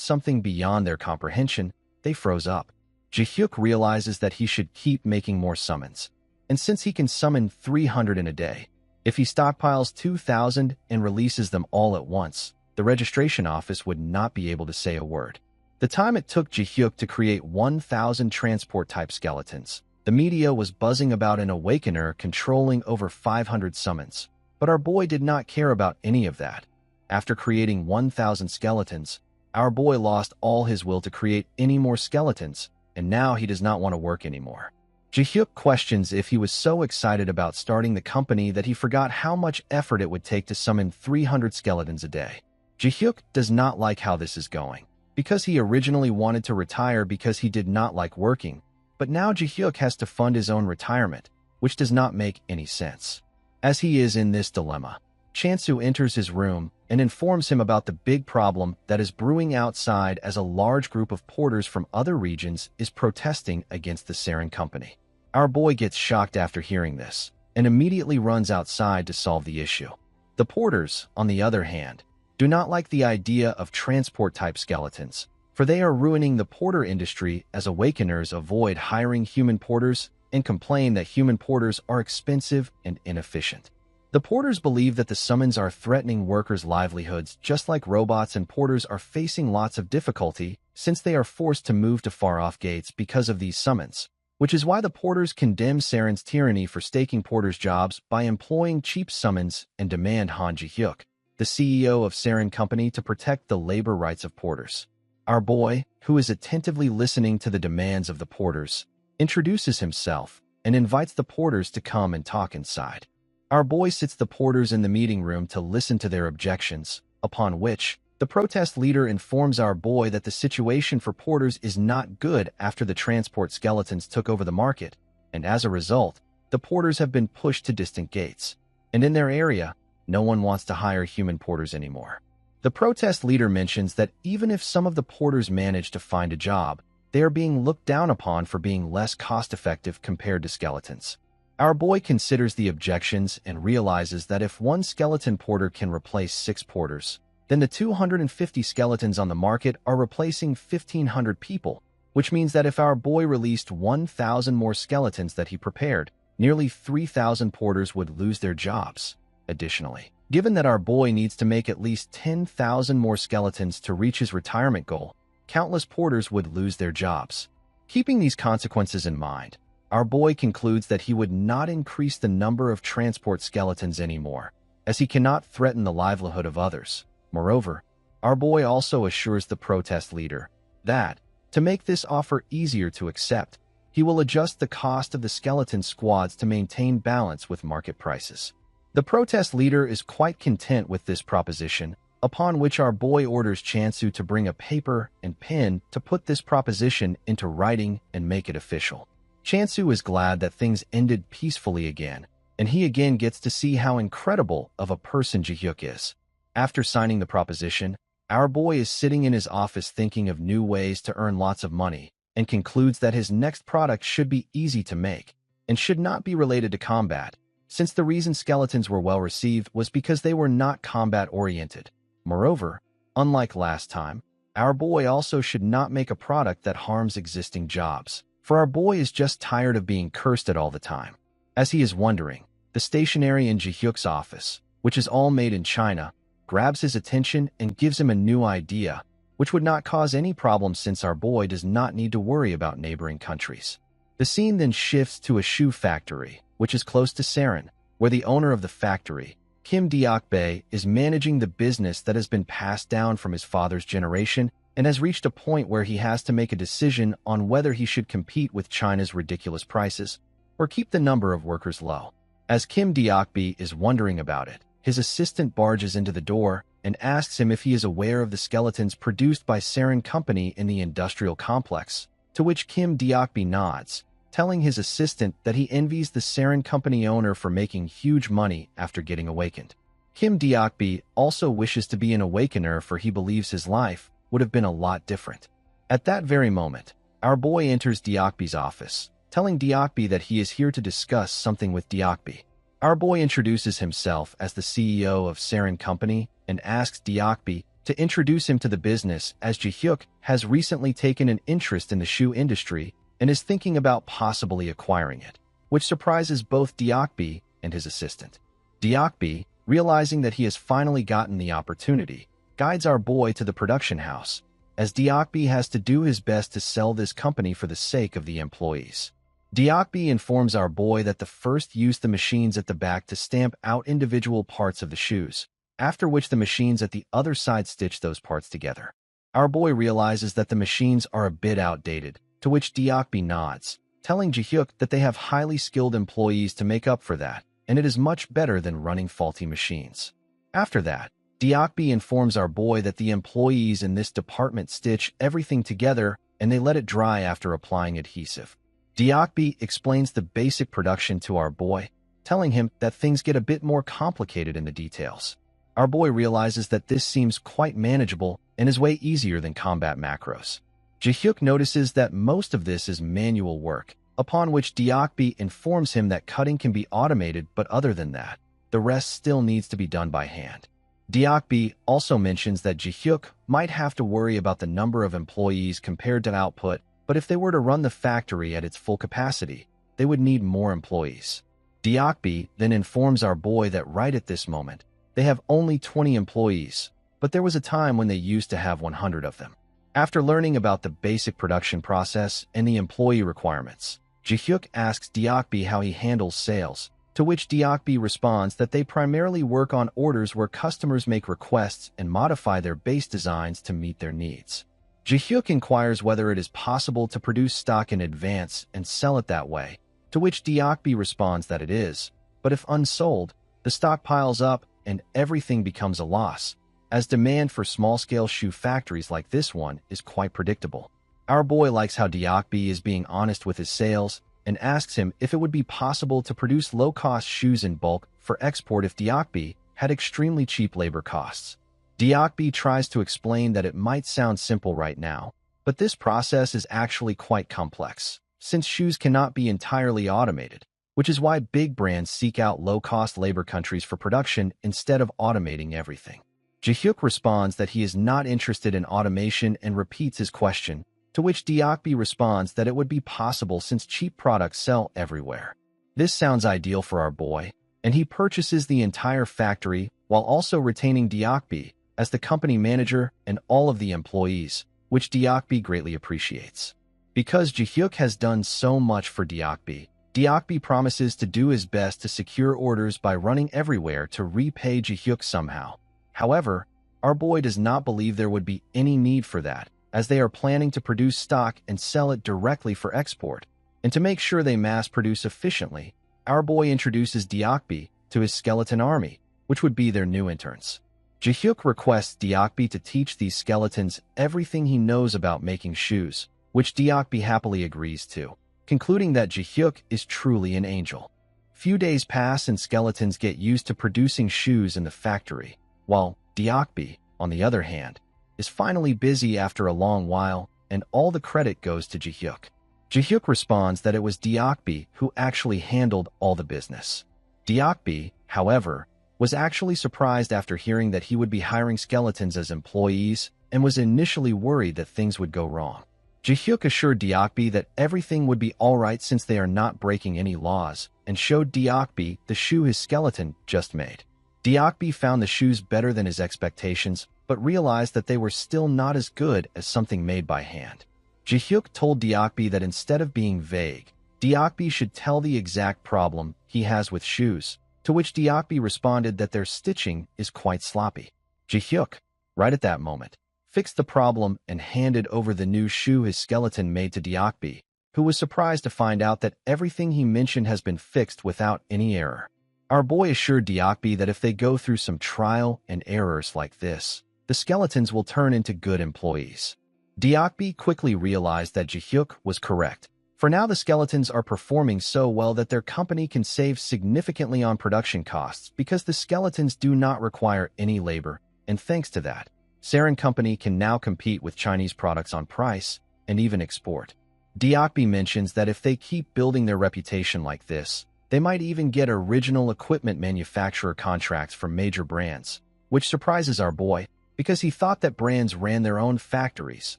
something beyond their comprehension, they froze up. Ji-hyuk realizes that he should keep making more summons, and since he can summon 300 in a day, if he stockpiles 2,000 and releases them all at once, the registration office would not be able to say a word. The time it took Ji-hyuk to create 1,000 transport-type skeletons, the media was buzzing about an awakener controlling over 500 summons, but our boy did not care about any of that. After creating 1,000 skeletons, our boy lost all his will to create any more skeletons, and now he does not want to work anymore. Ji-hyuk questions if he was so excited about starting the company that he forgot how much effort it would take to summon 300 skeletons a day. Ji-hyuk does not like how this is going, because he originally wanted to retire because he did not like working, but now Ji-hyuk has to fund his own retirement, which does not make any sense. As he is in this dilemma, Chansu enters his room and informs him about the big problem that is brewing outside as a large group of porters from other regions is protesting against the Saren company. Our boy gets shocked after hearing this, and immediately runs outside to solve the issue. The porters, on the other hand, do not like the idea of transport-type skeletons, for they are ruining the porter industry as awakeners avoid hiring human porters and complain that human porters are expensive and inefficient. The porters believe that the summons are threatening workers' livelihoods, just like robots, and porters are facing lots of difficulty since they are forced to move to far-off gates because of these summons, which is why the porters condemn Saren's tyranny for staking porters' jobs by employing cheap summons and demand Han Ji-hyuk, the CEO of Saren Company, to protect the labor rights of porters. Our boy, who is attentively listening to the demands of the porters, introduces himself and invites the porters to come and talk inside. Our boy sits the porters in the meeting room to listen to their objections, upon which The protest leader informs our boy that the situation for porters is not good after the transport skeletons took over the market, and as a result, the porters have been pushed to distant gates. And in their area, no one wants to hire human porters anymore. The protest leader mentions that even if some of the porters manage to find a job, they are being looked down upon for being less cost-effective compared to skeletons. Our boy considers the objections and realizes that if one skeleton porter can replace 6 porters, then the 250 skeletons on the market are replacing 1,500 people, which means that if our boy released 1,000 more skeletons that he prepared, nearly 3,000 porters would lose their jobs. Additionally, given that our boy needs to make at least 10,000 more skeletons to reach his retirement goal, countless porters would lose their jobs. Keeping these consequences in mind, our boy concludes that he would not increase the number of transport skeletons anymore, as he cannot threaten the livelihood of others. Moreover, our boy also assures the protest leader that, to make this offer easier to accept, he will adjust the cost of the skeleton squads to maintain balance with market prices. The protest leader is quite content with this proposition, upon which our boy orders Chansu to bring a paper and pen to put this proposition into writing and make it official. Chansu is glad that things ended peacefully again, and he again gets to see how incredible of a person Ji-hyuk is. After signing the proposition, our boy is sitting in his office thinking of new ways to earn lots of money, and concludes that his next product should be easy to make, and should not be related to combat, since the reason skeletons were well received was because they were not combat-oriented. Moreover, unlike last time, our boy also should not make a product that harms existing jobs, for our boy is just tired of being cursed at all the time. As he is wondering, the stationery in Ji-hyuk's office, which is all made in China, grabs his attention and gives him a new idea, which would not cause any problems since our boy does not need to worry about neighboring countries. The scene then shifts to a shoe factory, which is close to Saren, where the owner of the factory, Kim Deok-bae, is managing the business that has been passed down from his father's generation and has reached a point where he has to make a decision on whether he should compete with China's ridiculous prices or keep the number of workers low. As Kim Deok-bae is wondering about it, his assistant barges into the door and asks him if he is aware of the skeletons produced by Saren Company in the industrial complex, to which Kim Deok-bae nods, telling his assistant that he envies the Saren Company owner for making huge money after getting awakened. Kim Deok-bae also wishes to be an awakener, for he believes his life would have been a lot different. At that very moment, our boy enters Deok-bae's office, telling Deok-bae that he is here to discuss something with Deok-bae. Our boy introduces himself as the CEO of Saren Company and asks Deok-bae to introduce him to the business, as Ji-hyuk has recently taken an interest in the shoe industry and is thinking about possibly acquiring it, which surprises both Deok-bae and his assistant. Deok-bae, realizing that he has finally gotten the opportunity, guides our boy to the production house, as Deok-bae has to do his best to sell this company for the sake of the employees. Deok-bae informs our boy that the first use the machines at the back to stamp out individual parts of the shoes, after which the machines at the other side stitch those parts together. Our boy realizes that the machines are a bit outdated, to which Deok-bae nods, telling Ji-hyuk that they have highly skilled employees to make up for that, and it is much better than running faulty machines. After that, Deok-bae informs our boy that the employees in this department stitch everything together and they let it dry after applying adhesive. Deok-bae explains the basic production to our boy, telling him that things get a bit more complicated in the details. Our boy realizes that this seems quite manageable and is way easier than combat macros. Ji-hyuk notices that most of this is manual work, upon which Deok-bae informs him that cutting can be automated, but other than that, the rest still needs to be done by hand. Deok-bae also mentions that Ji-hyuk might have to worry about the number of employees compared to output, but if they were to run the factory at its full capacity, they would need more employees. Deok-bae then informs our boy that right at this moment, they have only 20 employees, but there was a time when they used to have 100 of them. After learning about the basic production process and the employee requirements, Ji-hyuk asks Deok-bae how he handles sales, to which Deok-bae responds that they primarily work on orders where customers make requests and modify their base designs to meet their needs. Ji-hyuk inquires whether it is possible to produce stock in advance and sell it that way, to which Deok-bae responds that it is, but if unsold, the stock piles up and everything becomes a loss, as demand for small-scale shoe factories like this one is quite predictable. Our boy likes how Diakbi is being honest with his sales and asks him if it would be possible to produce low-cost shoes in bulk for export if Diakbi had extremely cheap labor costs. Diakbi tries to explain that it might sound simple right now, but this process is actually quite complex, since shoes cannot be entirely automated, which is why big brands seek out low-cost labor countries for production instead of automating everything. Ji-hyuk responds that he is not interested in automation and repeats his question, to which Diakbi responds that it would be possible since cheap products sell everywhere. This sounds ideal for our boy, and he purchases the entire factory while also retaining Diakbi as the company manager and all of the employees, which Diakbi greatly appreciates. Because Ji-hyuk has done so much for Diakbi, Diakbi promises to do his best to secure orders by running everywhere to repay Ji-hyuk somehow. However, our boy does not believe there would be any need for that, as they are planning to produce stock and sell it directly for export. And to make sure they mass-produce efficiently, our boy introduces Diakbi to his skeleton army, which would be their new interns. Ji-hyuk requests Diakbi to teach these skeletons everything he knows about making shoes, which Diakbi happily agrees to, concluding that Ji-hyuk is truly an angel. Few days pass and skeletons get used to producing shoes in the factory, while Diakbi, on the other hand, is finally busy after a long while, and all the credit goes to Ji-hyuk. Ji-hyuk responds that it was Diakbi who actually handled all the business. Diakbi, however, was actually surprised after hearing that he would be hiring skeletons as employees and was initially worried that things would go wrong. Ji-hyuk assured Diakbi that everything would be alright since they are not breaking any laws, and showed Diakbi the shoe his skeleton just made. Diakbi found the shoes better than his expectations, but realized that they were still not as good as something made by hand. Ji-hyuk told Diakbi that instead of being vague, Diakbi should tell the exact problem he has with shoes, to which Diakbi responded that their stitching is quite sloppy. Ji-hyuk, right at that moment, fixed the problem and handed over the new shoe his skeleton made to Diakbi, who was surprised to find out that everything he mentioned has been fixed without any error. Our boy assured Diakbi that if they go through some trial and errors like this, the skeletons will turn into good employees. Diakbi quickly realized that Ji-hyuk was correct, for now the skeletons are performing so well that their company can save significantly on production costs because the skeletons do not require any labor, and thanks to that, Saren Company can now compete with Chinese products on price and even export. Diakbi mentions that if they keep building their reputation like this, they might even get original equipment manufacturer contracts from major brands, which surprises our boy because he thought that brands ran their own factories,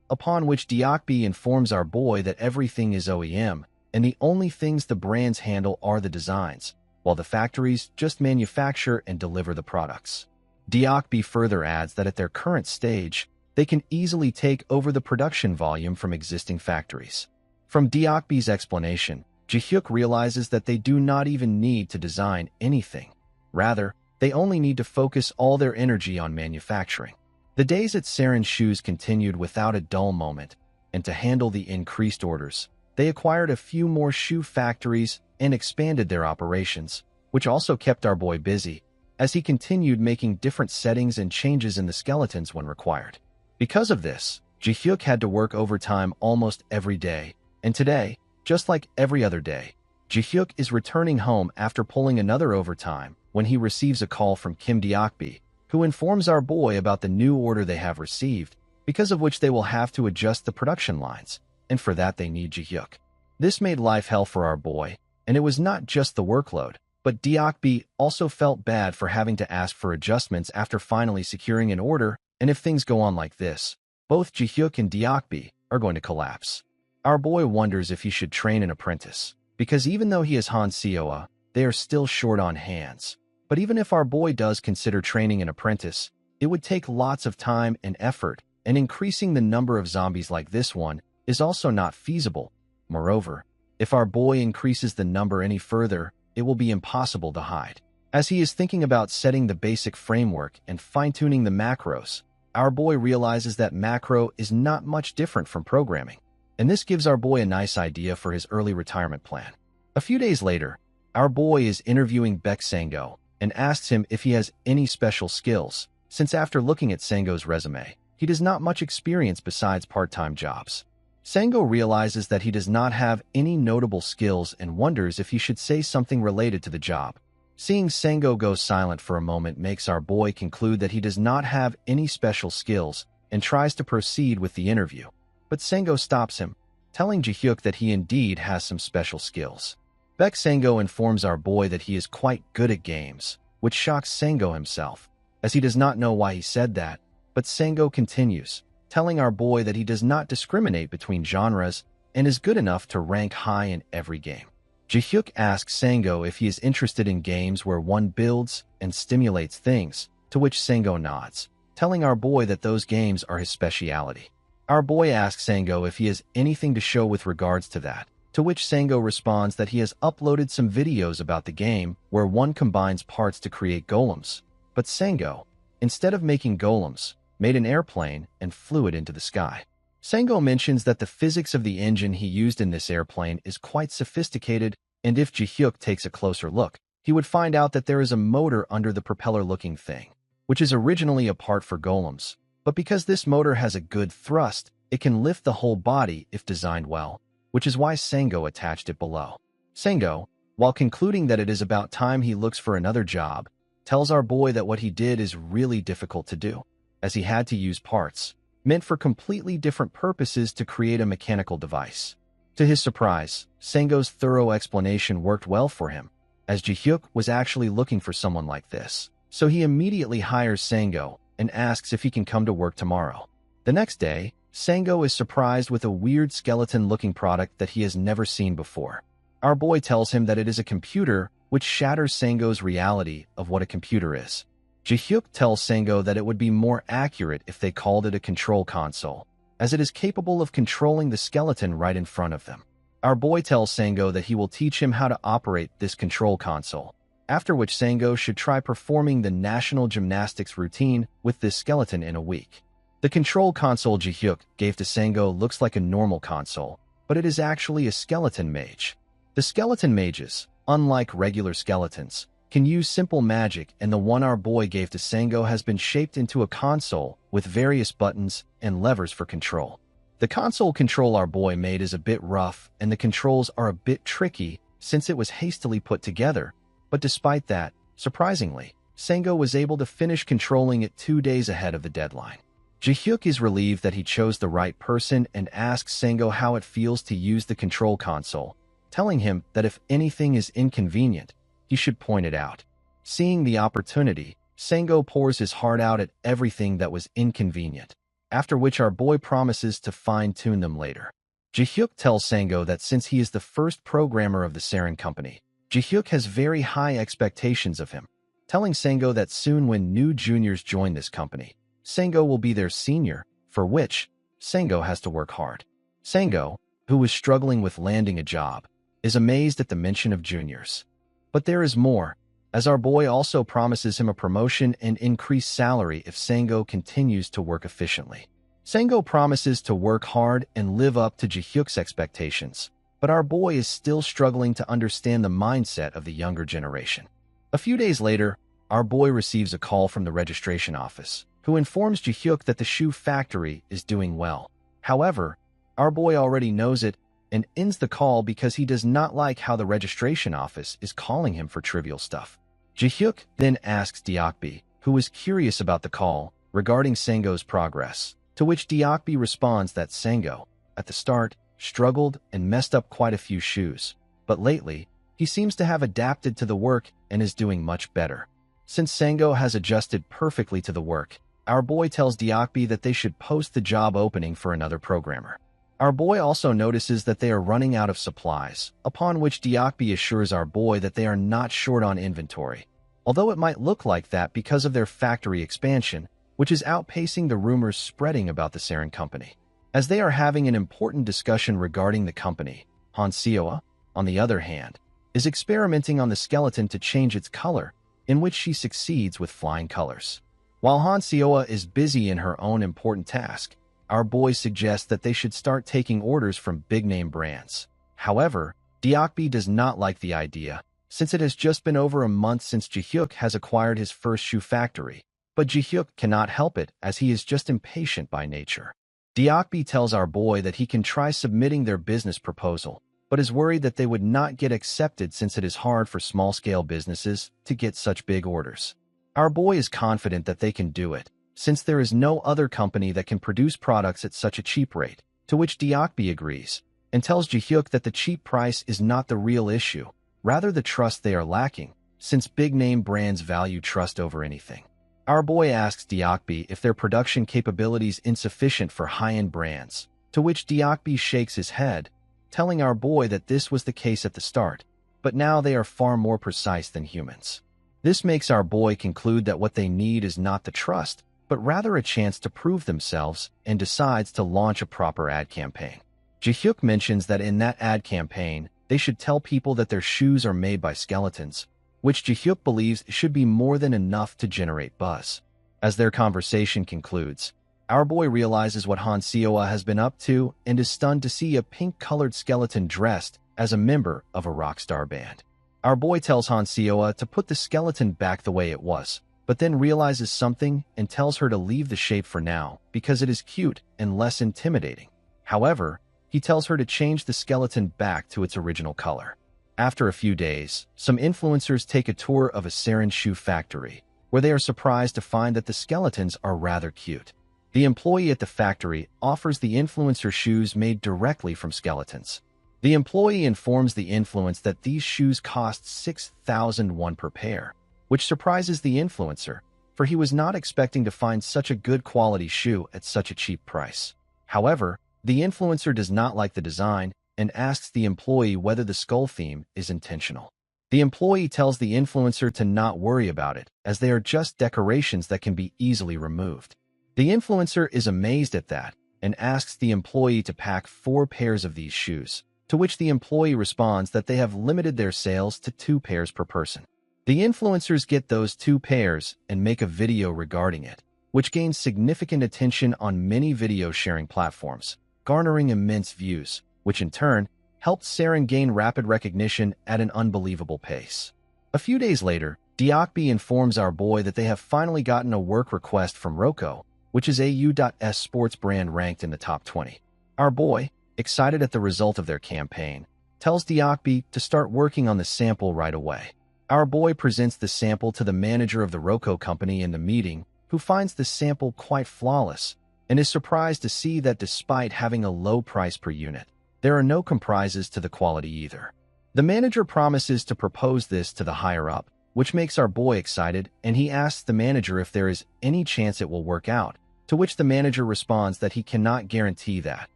upon which Diakbi informs our boy that everything is OEM, and the only things the brands handle are the designs, while the factories just manufacture and deliver the products. Diakbi further adds that at their current stage, they can easily take over the production volume from existing factories. From Diakbi's explanation, Ji-hyuk realizes that they do not even need to design anything. Rather, they only need to focus all their energy on manufacturing. The days at Saren Shoes continued without a dull moment, and to handle the increased orders, they acquired a few more shoe factories and expanded their operations, which also kept our boy busy, as he continued making different settings and changes in the skeletons when required. Because of this, Ji-hyuk had to work overtime almost every day, and today, just like every other day, Ji-hyuk is returning home after pulling another overtime when he receives a call from Kim Diakbi, who informs our boy about the new order they have received, because of which they will have to adjust the production lines, and for that they need Ji-hyuk. This made life hell for our boy, and it was not just the workload, but Diakbi also felt bad for having to ask for adjustments after finally securing an order, and if things go on like this, both Ji-hyuk and Diakbi are going to collapse. Our boy wonders if he should train an apprentice, because even though he is Han Seoa, they are still short on hands. But even if our boy does consider training an apprentice, it would take lots of time and effort, and increasing the number of zombies like this one is also not feasible. Moreover, if our boy increases the number any further, it will be impossible to hide. As he is thinking about setting the basic framework and fine-tuning the macros, our boy realizes that macro is not much different from programming, and this gives our boy a nice idea for his early retirement plan. A few days later, our boy is interviewing Baek Sang-go and asks him if he has any special skills, since after looking at Sango's resume, he does not much experience besides part-time jobs. Sango realizes that he does not have any notable skills and wonders if he should say something related to the job. Seeing Sango go silent for a moment makes our boy conclude that he does not have any special skills and tries to proceed with the interview. But Sango stops him, telling Ji-hyuk that he indeed has some special skills. Sango informs our boy that he is quite good at games, which shocks Sango himself, as he does not know why he said that, but Sango continues, telling our boy that he does not discriminate between genres and is good enough to rank high in every game. Ji-hyuk asks Sango if he is interested in games where one builds and stimulates things, to which Sango nods, telling our boy that those games are his speciality. Our boy asks Sango if he has anything to show with regards to that, to which Sango responds that he has uploaded some videos about the game where one combines parts to create golems. But Sango, instead of making golems, made an airplane and flew it into the sky. Sango mentions that the physics of the engine he used in this airplane is quite sophisticated, and if Ji-hyuk takes a closer look, he would find out that there is a motor under the propeller-looking thing, which is originally a part for golems. But because this motor has a good thrust, it can lift the whole body if designed well, which is why Sango attached it below. Sango, while concluding that it is about time he looks for another job, tells our boy that what he did is really difficult to do, as he had to use parts meant for completely different purposes to create a mechanical device. To his surprise, Sango's thorough explanation worked well for him, as Ji-hyuk was actually looking for someone like this. So he immediately hires Sango and asks if he can come to work tomorrow. The next day, Sango is surprised with a weird skeleton-looking product that he has never seen before. Our boy tells him that it is a computer, which shatters Sango's reality of what a computer is. Ji-hyuk tells Sango that it would be more accurate if they called it a control console, as it is capable of controlling the skeleton right in front of them. Our boy tells Sango that he will teach him how to operate this control console, after which Sango should try performing the national gymnastics routine with this skeleton in a week. The control console Ji-hyuk gave to Sango looks like a normal console, but it is actually a skeleton mage. The skeleton mages, unlike regular skeletons, can use simple magic, and the one our boy gave to Sango has been shaped into a console with various buttons and levers for control. The console control our boy made is a bit rough, and the controls are a bit tricky since it was hastily put together, but despite that, surprisingly, Sango was able to finish controlling it 2 days ahead of the deadline. Ji-hyuk is relieved that he chose the right person and asks Sango how it feels to use the control console, telling him that if anything is inconvenient, he should point it out. Seeing the opportunity, Sango pours his heart out at everything that was inconvenient, after which our boy promises to fine-tune them later. Ji-hyuk tells Sango that since he is the first programmer of the Saren company, Ji-hyuk has very high expectations of him, telling Sango that soon when new juniors join this company, Sango will be their senior, for which Sango has to work hard. Sango, who was struggling with landing a job, is amazed at the mention of juniors. But there is more, as our boy also promises him a promotion and increased salary if Sango continues to work efficiently. Sango promises to work hard and live up to Ji-hyuk's expectations, but our boy is still struggling to understand the mindset of the younger generation. A few days later, our boy receives a call from the registration office, who informs Ji-hyuk that the shoe factory is doing well. However, our boy already knows it and ends the call because he does not like how the registration office is calling him for trivial stuff. Ji-hyuk then asks Deokbi, who is curious about the call, regarding Sango's progress, to which Deokbi responds that Sango, at the start, struggled and messed up quite a few shoes, but lately, he seems to have adapted to the work and is doing much better. Since Sango has adjusted perfectly to the work, our boy tells Deokbi that they should post the job opening for another programmer. Our boy also notices that they are running out of supplies, upon which Deokbi assures our boy that they are not short on inventory, although it might look like that because of their factory expansion, which is outpacing the rumors spreading about the Saren company. As they are having an important discussion regarding the company, Hanseoa, on the other hand, is experimenting on the skeleton to change its color, in which she succeeds with flying colors. While Hanseoa is busy in her own important task, our boy suggests that they should start taking orders from big-name brands. However, Deokbi does not like the idea, since it has just been over a month since Ji-hyuk has acquired his first shoe factory, But Ji-hyuk cannot help it as he is just impatient by nature. Deokbi tells our boy that he can try submitting their business proposal, but is worried that they would not get accepted since it is hard for small-scale businesses to get such big orders. Our boy is confident that they can do it, since there is no other company that can produce products at such a cheap rate, to which Deokbi agrees, and tells Ji-hyuk that the cheap price is not the real issue, rather the trust they are lacking, since big-name brands value trust over anything. Our boy asks Deokbi if their production capabilities insufficient for high-end brands, to which Deokbi shakes his head, telling our boy that this was the case at the start, but now they are far more precise than humans. This makes our boy conclude that what they need is not the trust, but rather a chance to prove themselves, and decides to launch a proper ad campaign. Ji-hyuk mentions that in that ad campaign, they should tell people that their shoes are made by skeletons, which Ji-hyuk believes should be more than enough to generate buzz. As their conversation concludes, our boy realizes what Han Seo has been up to and is stunned to see a pink-colored skeleton dressed as a member of a rock star band. Our boy tells Han Seo to put the skeleton back the way it was, but then realizes something and tells her to leave the shape for now because it is cute and less intimidating. However, he tells her to change the skeleton back to its original color. After a few days, some influencers take a tour of a sarin shoe factory, where they are surprised to find that the skeletons are rather cute. The employee at the factory offers the influencer shoes made directly from skeletons. The employee informs the influencer that these shoes cost 6,000 won per pair, which surprises the influencer, for he was not expecting to find such a good quality shoe at such a cheap price. However, the influencer does not like the design and asks the employee whether the skull theme is intentional. The employee tells the influencer to not worry about it, as they are just decorations that can be easily removed. The influencer is amazed at that and asks the employee to pack 4 pairs of these shoes, to which the employee responds that they have limited their sales to 2 pairs per person. The influencers get those 2 pairs and make a video regarding it, which gains significant attention on many video sharing platforms, garnering immense views, which in turn helped Saren gain rapid recognition at an unbelievable pace. A few days later, Deokbi informs our boy that they have finally gotten a work request from Roko, which is AU.S sports brand ranked in the top 20. Our boy, excited at the result of their campaign, tells Deokbi to start working on the sample right away. Our boy presents the sample to the manager of the Roko company in the meeting, who finds the sample quite flawless, and is surprised to see that despite having a low price per unit, there are no compromises to the quality either. The manager promises to propose this to the higher-up, which makes our boy excited, and he asks the manager if there is any chance it will work out, to which the manager responds that he cannot guarantee that,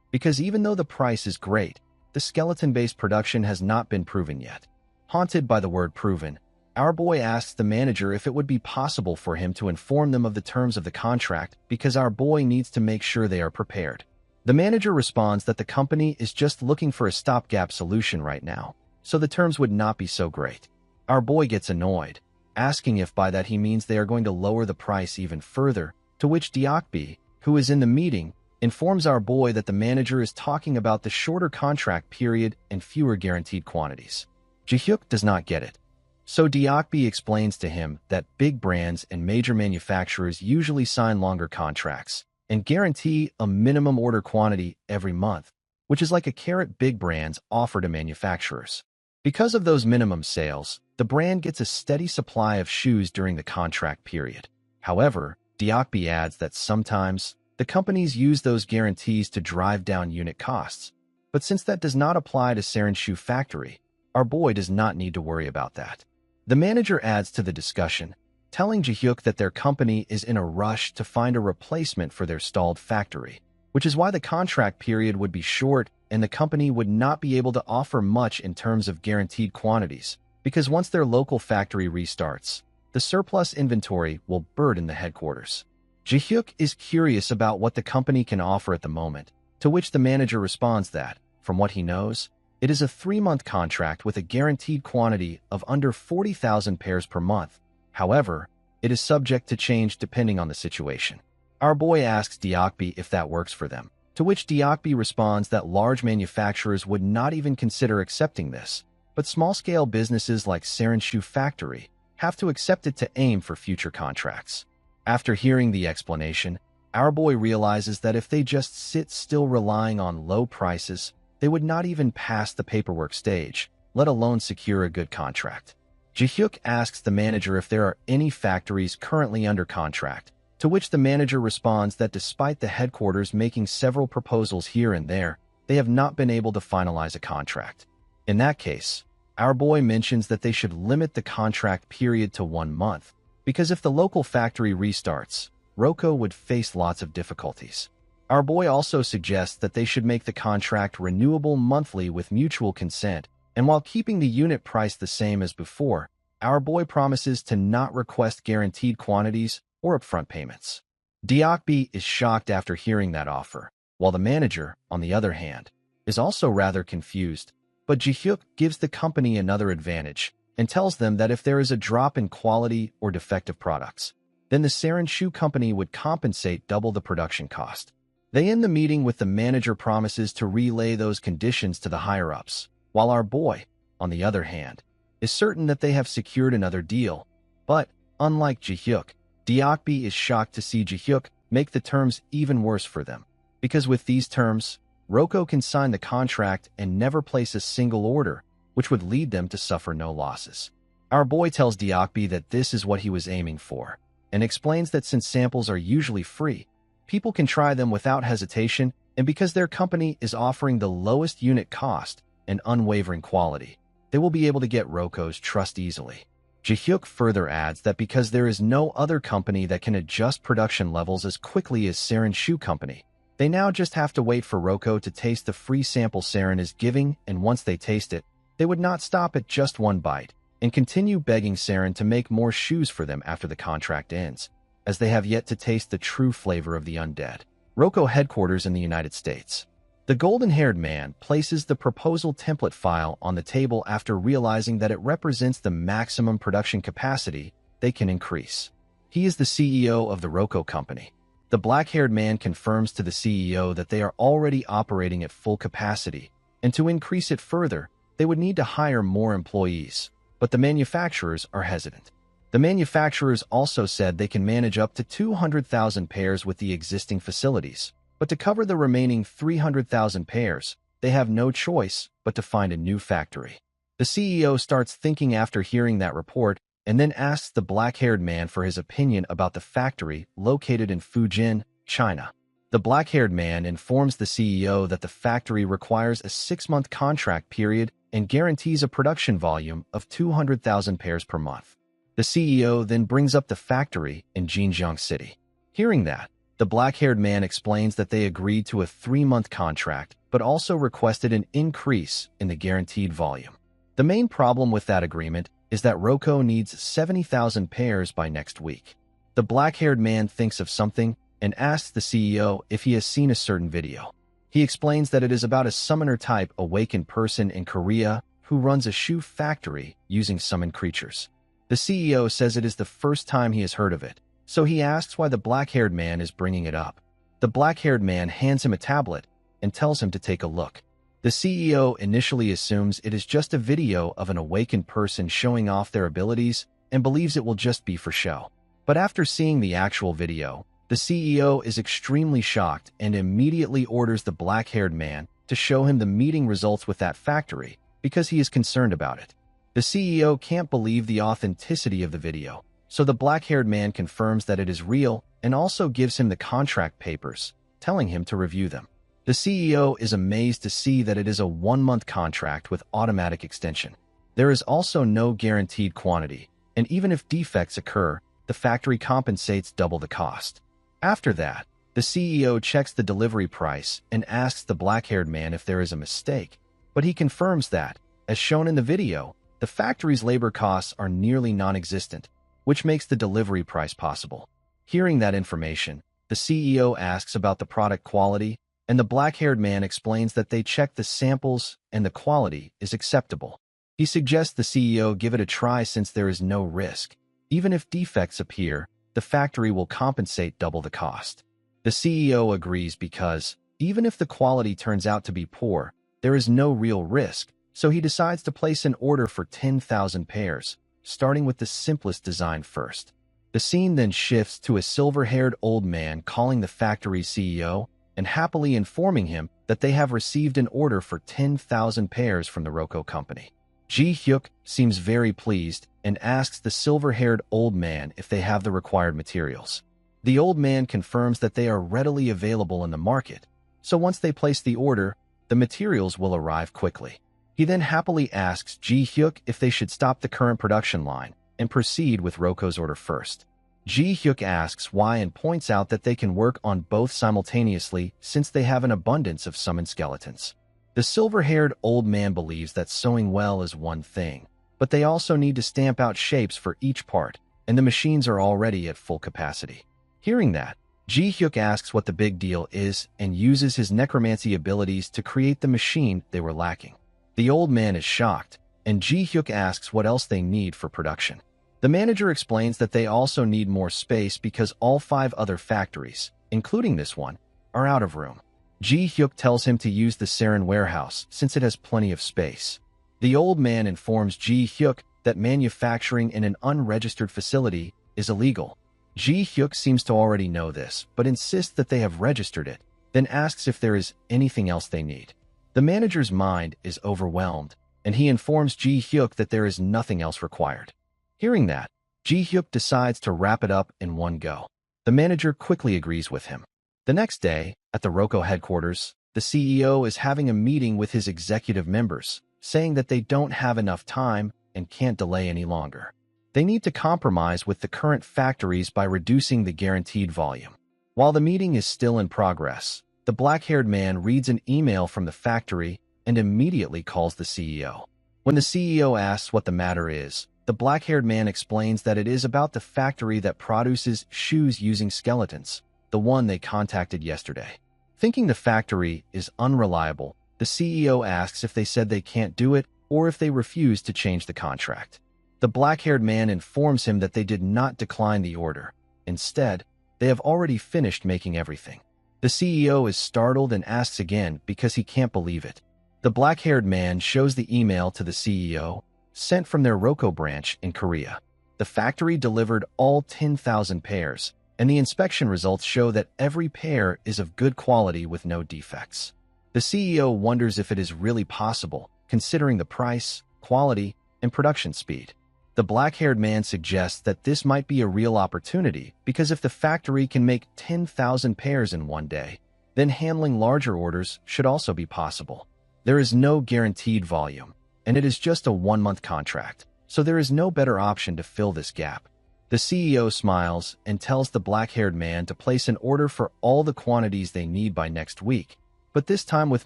because even though the price is great, the skeleton-based production has not been proven yet. Haunted by the word proven, our boy asks the manager if it would be possible for him to inform them of the terms of the contract because our boy needs to make sure they are prepared. The manager responds that the company is just looking for a stopgap solution right now, so the terms would not be so great. Our boy gets annoyed, asking if by that he means they are going to lower the price even further, to which Deokbi, who is in the meeting, informs our boy that the manager is talking about the shorter contract period and fewer guaranteed quantities. Ji-hyuk does not get it. So Deokbi explains to him that big brands and major manufacturers usually sign longer contracts and guarantee a minimum order quantity every month, which is like a carrot big brands offer to manufacturers. Because of those minimum sales, the brand gets a steady supply of shoes during the contract period. However, Deokbi adds that sometimes the companies use those guarantees to drive down unit costs. But since that does not apply to Saren Shoe Factory, our boy does not need to worry about that. The manager adds to the discussion, telling Ji-hyuk that their company is in a rush to find a replacement for their stalled factory, which is why the contract period would be short and the company would not be able to offer much in terms of guaranteed quantities, because once their local factory restarts, the surplus inventory will burden the headquarters. Ji-hyuk is curious about what the company can offer at the moment, to which the manager responds that, from what he knows, it is a 3-month contract with a guaranteed quantity of under 40,000 pairs per month. However, it is subject to change depending on the situation. Our boy asks Deokbi if that works for them, to which Deokbi responds that large manufacturers would not even consider accepting this, but small-scale businesses like Saren Shoe Factory have to accept it to aim for future contracts. After hearing the explanation, our boy realizes that if they just sit still relying on low prices, they would not even pass the paperwork stage, let alone secure a good contract. Ji-hyuk asks the manager if there are any factories currently under contract, to which the manager responds that despite the headquarters making several proposals here and there, they have not been able to finalize a contract. In that case, our boy mentions that they should limit the contract period to 1 month, because if the local factory restarts, Roko would face lots of difficulties. Our boy also suggests that they should make the contract renewable monthly with mutual consent, and while keeping the unit price the same as before, our boy promises to not request guaranteed quantities or upfront payments. Deokbi is shocked after hearing that offer, while the manager, on the other hand, is also rather confused, but Ji-hyuk gives the company another advantage and tells them that if there is a drop in quality or defective products, then the Saren Shoe Company would compensate double the production cost. They end the meeting with the manager promises to relay those conditions to the higher-ups, while our boy, on the other hand, is certain that they have secured another deal. But, unlike Ji-hyuk, Deokbi is shocked to see Ji-hyuk make the terms even worse for them, because with these terms, Roko can sign the contract and never place a single order, which would lead them to suffer no losses. Our boy tells Deokbi that this is what he was aiming for, and explains that since samples are usually free, people can try them without hesitation, and because their company is offering the lowest unit cost and unwavering quality, they will be able to get Roko's trust easily. Ji-hyuk further adds that because there is no other company that can adjust production levels as quickly as Saren Shoe Company, they now just have to wait for Roko to taste the free sample Saren is giving, and once they taste it, they would not stop at just one bite, and continue begging Saren to make more shoes for them after the contract ends, as they have yet to taste the true flavor of the Undead. Roko headquarters in the United States. The golden-haired man places the proposal template file on the table after realizing that it represents the maximum production capacity they can increase. He is the CEO of the Roko company. The black-haired man confirms to the CEO that they are already operating at full capacity, and to increase it further, they would need to hire more employees, but the manufacturers are hesitant. The manufacturers also said they can manage up to 200,000 pairs with the existing facilities, but to cover the remaining 300,000 pairs, they have no choice but to find a new factory. The CEO starts thinking after hearing that report and then asks the black-haired man for his opinion about the factory located in Fujian, China. The black-haired man informs the CEO that the factory requires a 6-month contract period and guarantees a production volume of 200,000 pairs per month. The CEO then brings up the factory in Jinjiang City. Hearing that, the black-haired man explains that they agreed to a 3-month contract, but also requested an increase in the guaranteed volume. The main problem with that agreement is that Roko needs 70,000 pairs by next week. The black-haired man thinks of something and asks the CEO if he has seen a certain video. He explains that it is about a summoner-type awakened person in Korea who runs a shoe factory using summoned creatures. The CEO says it is the first time he has heard of it, so he asks why the black-haired man is bringing it up. The black-haired man hands him a tablet and tells him to take a look. The CEO initially assumes it is just a video of an awakened person showing off their abilities and believes it will just be for show. But after seeing the actual video, the CEO is extremely shocked and immediately orders the black-haired man to show him the meeting results with that factory because he is concerned about it. The CEO can't believe the authenticity of the video, so the black-haired man confirms that it is real and also gives him the contract papers, telling him to review them. The CEO is amazed to see that it is a 1-month contract with automatic extension. There is also no guaranteed quantity, and even if defects occur, the factory compensates double the cost. After that, the CEO checks the delivery price and asks the black-haired man if there is a mistake, but he confirms that, as shown in the video, the factory's labor costs are nearly non-existent, which makes the delivery price possible. Hearing that information, the CEO asks about the product quality, and the black-haired man explains that they checked the samples and the quality is acceptable. He suggests the CEO give it a try since there is no risk. Even if defects appear, the factory will compensate double the cost. The CEO agrees because, even if the quality turns out to be poor, there is no real risk, so he decides to place an order for 10,000 pairs, starting with the simplest design first. The scene then shifts to a silver-haired old man calling the factory's CEO and happily informing him that they have received an order for 10,000 pairs from the Roko company. Ji-hyuk seems very pleased and asks the silver-haired old man if they have the required materials. The old man confirms that they are readily available in the market, so once they place the order, the materials will arrive quickly. He then happily asks Ji-hyuk if they should stop the current production line and proceed with Roko's order first. Ji-hyuk asks why and points out that they can work on both simultaneously since they have an abundance of summoned skeletons. The silver-haired old man believes that sewing well is one thing, but they also need to stamp out shapes for each part, and the machines are already at full capacity. Hearing that, Ji-hyuk asks what the big deal is and uses his necromancy abilities to create the machine they were lacking. The old man is shocked, and Ji-hyuk asks what else they need for production. The manager explains that they also need more space because all 5 other factories, including this one, are out of room. Ji-hyuk tells him to use the Saren warehouse since it has plenty of space. The old man informs Ji-hyuk that manufacturing in an unregistered facility is illegal. Ji-hyuk seems to already know this, but insists that they have registered it, then asks if there is anything else they need. The manager's mind is overwhelmed, and he informs Ji-hyuk that there is nothing else required. Hearing that, Ji-hyuk decides to wrap it up in one go. The manager quickly agrees with him. The next day, at the Roko headquarters, the CEO is having a meeting with his executive members, saying that they don't have enough time and can't delay any longer. They need to compromise with the current factories by reducing the guaranteed volume. While the meeting is still in progress, the black-haired man reads an email from the factory and immediately calls the CEO. When the CEO asks what the matter is, the black-haired man explains that it is about the factory that produces shoes using skeletons, the one they contacted yesterday. Thinking the factory is unreliable, the CEO asks if they said they can't do it or if they refuse to change the contract. The black-haired man informs him that they did not decline the order. Instead, they have already finished making everything. The CEO is startled and asks again because he can't believe it. The black-haired man shows the email to the CEO, sent from their Roko branch in Korea. The factory delivered all 10,000 pairs, and the inspection results show that every pair is of good quality with no defects. The CEO wonders if it is really possible, considering the price, quality, and production speed. The black-haired man suggests that this might be a real opportunity because if the factory can make 10,000 pairs in one day, then handling larger orders should also be possible. There is no guaranteed volume, and it is just a 1-month contract, so there is no better option to fill this gap. The CEO smiles and tells the black-haired man to place an order for all the quantities they need by next week, but this time with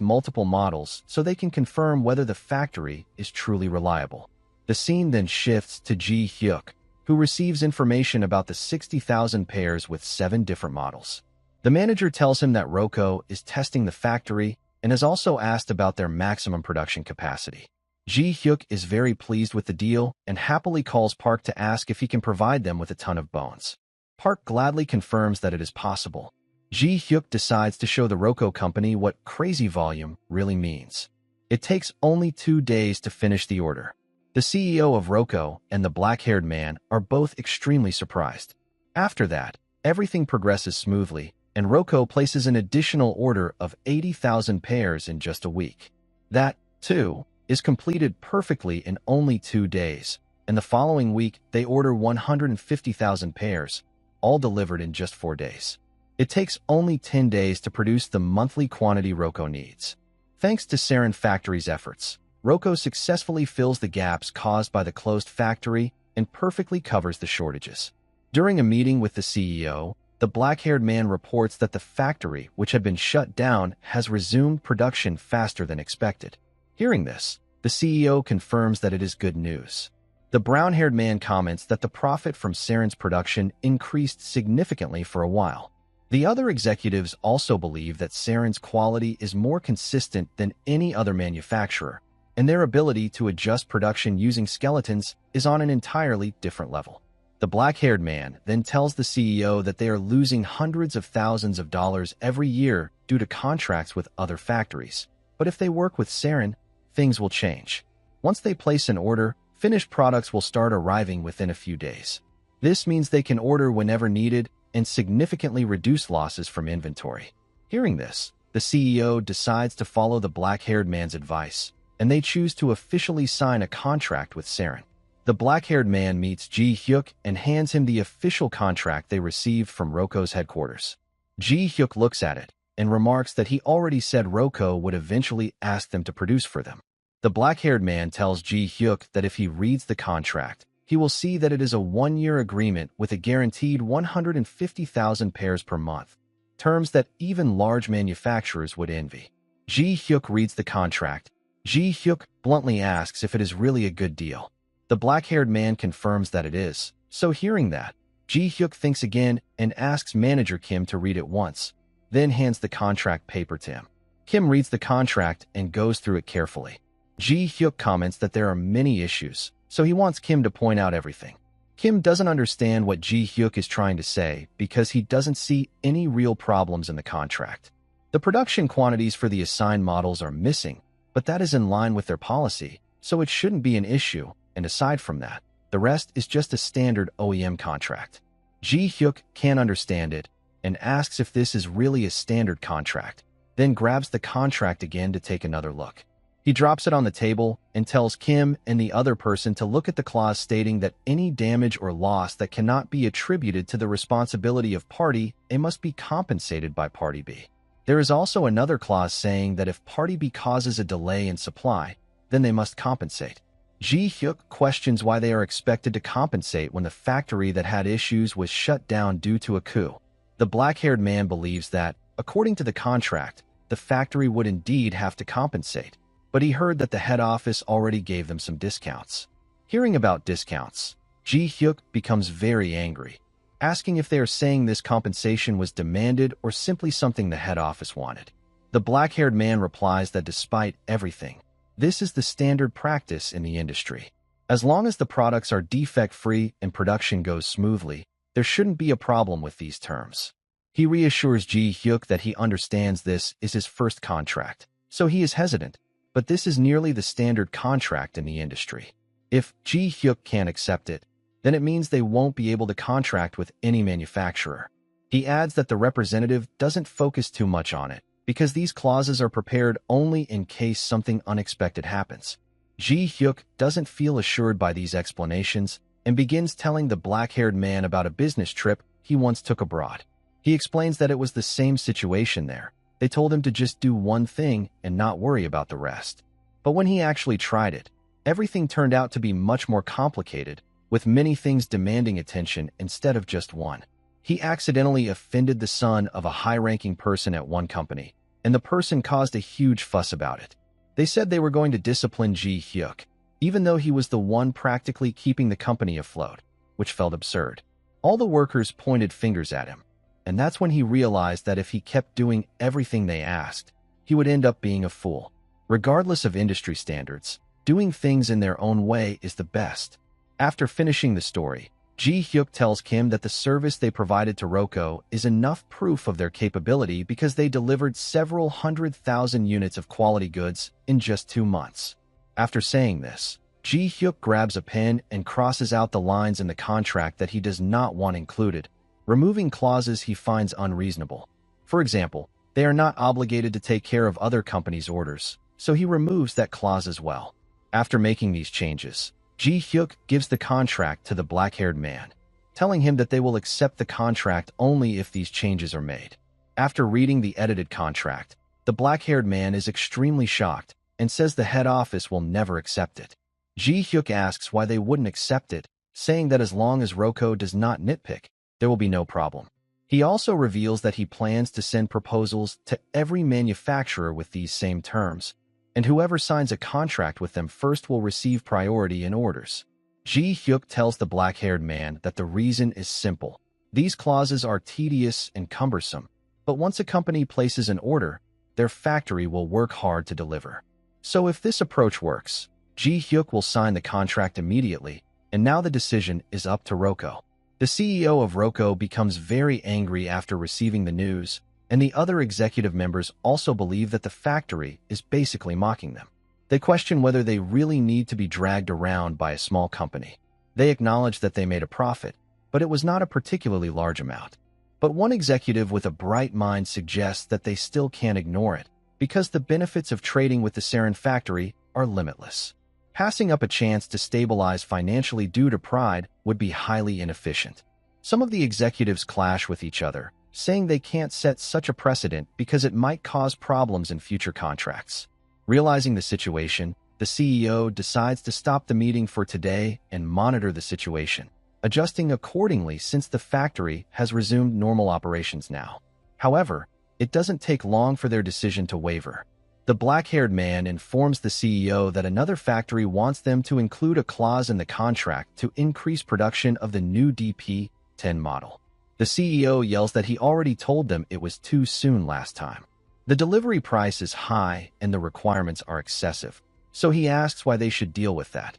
multiple models so they can confirm whether the factory is truly reliable. The scene then shifts to Ji-hyuk, who receives information about the 60,000 pairs with 7 different models. The manager tells him that Roko is testing the factory and has also asked about their maximum production capacity. Ji-hyuk is very pleased with the deal and happily calls Park to ask if he can provide them with a ton of bones. Park gladly confirms that it is possible. Ji-hyuk decides to show the Roko company what crazy volume really means. It takes only 2 days to finish the order. The CEO of Roko and the black-haired man are both extremely surprised. After that, everything progresses smoothly, and Roko places an additional order of 80,000 pairs in just a week. That, too, is completed perfectly in only 2 days, and the following week they order 150,000 pairs, all delivered in just 4 days. It takes only 10 days to produce the monthly quantity Roko needs. Thanks to Saren Factory's efforts, Roko successfully fills the gaps caused by the closed factory and perfectly covers the shortages. During a meeting with the CEO, the black-haired man reports that the factory, which had been shut down, has resumed production faster than expected. Hearing this, the CEO confirms that it is good news. The brown-haired man comments that the profit from Saren's production increased significantly for a while. The other executives also believe that Saren's quality is more consistent than any other manufacturer, and their ability to adjust production using skeletons is on an entirely different level. The black-haired man then tells the CEO that they are losing hundreds of thousands of dollars every year due to contracts with other factories. But if they work with Saren, things will change. Once they place an order, finished products will start arriving within a few days. This means they can order whenever needed and significantly reduce losses from inventory. Hearing this, the CEO decides to follow the black-haired man's advice, and they choose to officially sign a contract with Saren. The black-haired man meets Ji-hyuk and hands him the official contract they received from Roko's headquarters. Ji-hyuk looks at it and remarks that he already said Roko would eventually ask them to produce for them. The black-haired man tells Ji-hyuk that if he reads the contract, he will see that it is a one-year agreement with a guaranteed 150,000 pairs per month, terms that even large manufacturers would envy. Ji-hyuk reads the contract. Ji-hyuk bluntly asks if it is really a good deal. The black-haired man confirms that it is, so hearing that, Ji-hyuk thinks again and asks manager Kim to read it once, then hands the contract paper to him. Kim reads the contract and goes through it carefully. Ji-hyuk comments that there are many issues, so he wants Kim to point out everything. Kim doesn't understand what Ji-hyuk is trying to say because he doesn't see any real problems in the contract. The production quantities for the assigned models are missing, but that is in line with their policy, so it shouldn't be an issue, and aside from that, the rest is just a standard OEM contract. Ji-hyuk can't understand it and asks if this is really a standard contract, then grabs the contract again to take another look. He drops it on the table and tells Kim and the other person to look at the clause stating that any damage or loss that cannot be attributed to the responsibility of Party A must be compensated by Party B. There is also another clause saying that if Party B causes a delay in supply, then they must compensate. Ji-hyuk questions why they are expected to compensate when the factory that had issues was shut down due to a coup. The black-haired man believes that, according to the contract, the factory would indeed have to compensate, but he heard that the head office already gave them some discounts. Hearing about discounts, Ji-hyuk becomes very angry, asking if they are saying this compensation was demanded or simply something the head office wanted. The black-haired man replies that despite everything, this is the standard practice in the industry. As long as the products are defect-free and production goes smoothly, there shouldn't be a problem with these terms. He reassures Ji-hyuk that he understands this is his first contract, so he is hesitant, but this is nearly the standard contract in the industry. If Ji-hyuk can't accept it, then it means they won't be able to contract with any manufacturer. He adds that the representative doesn't focus too much on it, because these clauses are prepared only in case something unexpected happens. Ji-hyuk doesn't feel assured by these explanations and begins telling the black-haired man about a business trip he once took abroad. He explains that it was the same situation there. They told him to just do one thing and not worry about the rest. But when he actually tried it, everything turned out to be much more complicated, with many things demanding attention instead of just one. He accidentally offended the son of a high-ranking person at one company, and the person caused a huge fuss about it. They said they were going to discipline Ji-hyuk, even though he was the one practically keeping the company afloat, which felt absurd. All the workers pointed fingers at him, and that's when he realized that if he kept doing everything they asked, he would end up being a fool. Regardless of industry standards, doing things in their own way is the best. After finishing the story, Ji-hyuk tells Kim that the service they provided to Roko is enough proof of their capability because they delivered several 100,000 units of quality goods in just 2 months. After saying this, Ji-hyuk grabs a pen and crosses out the lines in the contract that he does not want included, removing clauses he finds unreasonable. For example, they are not obligated to take care of other companies' orders, so he removes that clause as well. After making these changes, Ji-hyuk gives the contract to the black-haired man, telling him that they will accept the contract only if these changes are made. After reading the edited contract, the black-haired man is extremely shocked and says the head office will never accept it. Ji-hyuk asks why they wouldn't accept it, saying that as long as Roko does not nitpick, there will be no problem. He also reveals that he plans to send proposals to every manufacturer with these same terms, and whoever signs a contract with them first will receive priority in orders. Ji-hyuk tells the black-haired man that the reason is simple. These clauses are tedious and cumbersome, but once a company places an order, their factory will work hard to deliver. So if this approach works, Ji-hyuk will sign the contract immediately, and now the decision is up to Roko. The CEO of Roko becomes very angry after receiving the news, and the other executive members also believe that the factory is basically mocking them. They question whether they really need to be dragged around by a small company. They acknowledge that they made a profit, but it was not a particularly large amount. But one executive with a bright mind suggests that they still can't ignore it, because the benefits of trading with the sarin factory are limitless. Passing up a chance to stabilize financially due to pride would be highly inefficient. Some of the executives clash with each other, saying they can't set such a precedent because it might cause problems in future contracts. Realizing the situation, the CEO decides to stop the meeting for today and monitor the situation, adjusting accordingly since the factory has resumed normal operations now. However, it doesn't take long for their decision to waver. The black-haired man informs the CEO that another factory wants them to include a clause in the contract to increase production of the new DP-10 model. The CEO yells that he already told them it was too soon last time. The delivery price is high and the requirements are excessive, so he asks why they should deal with that.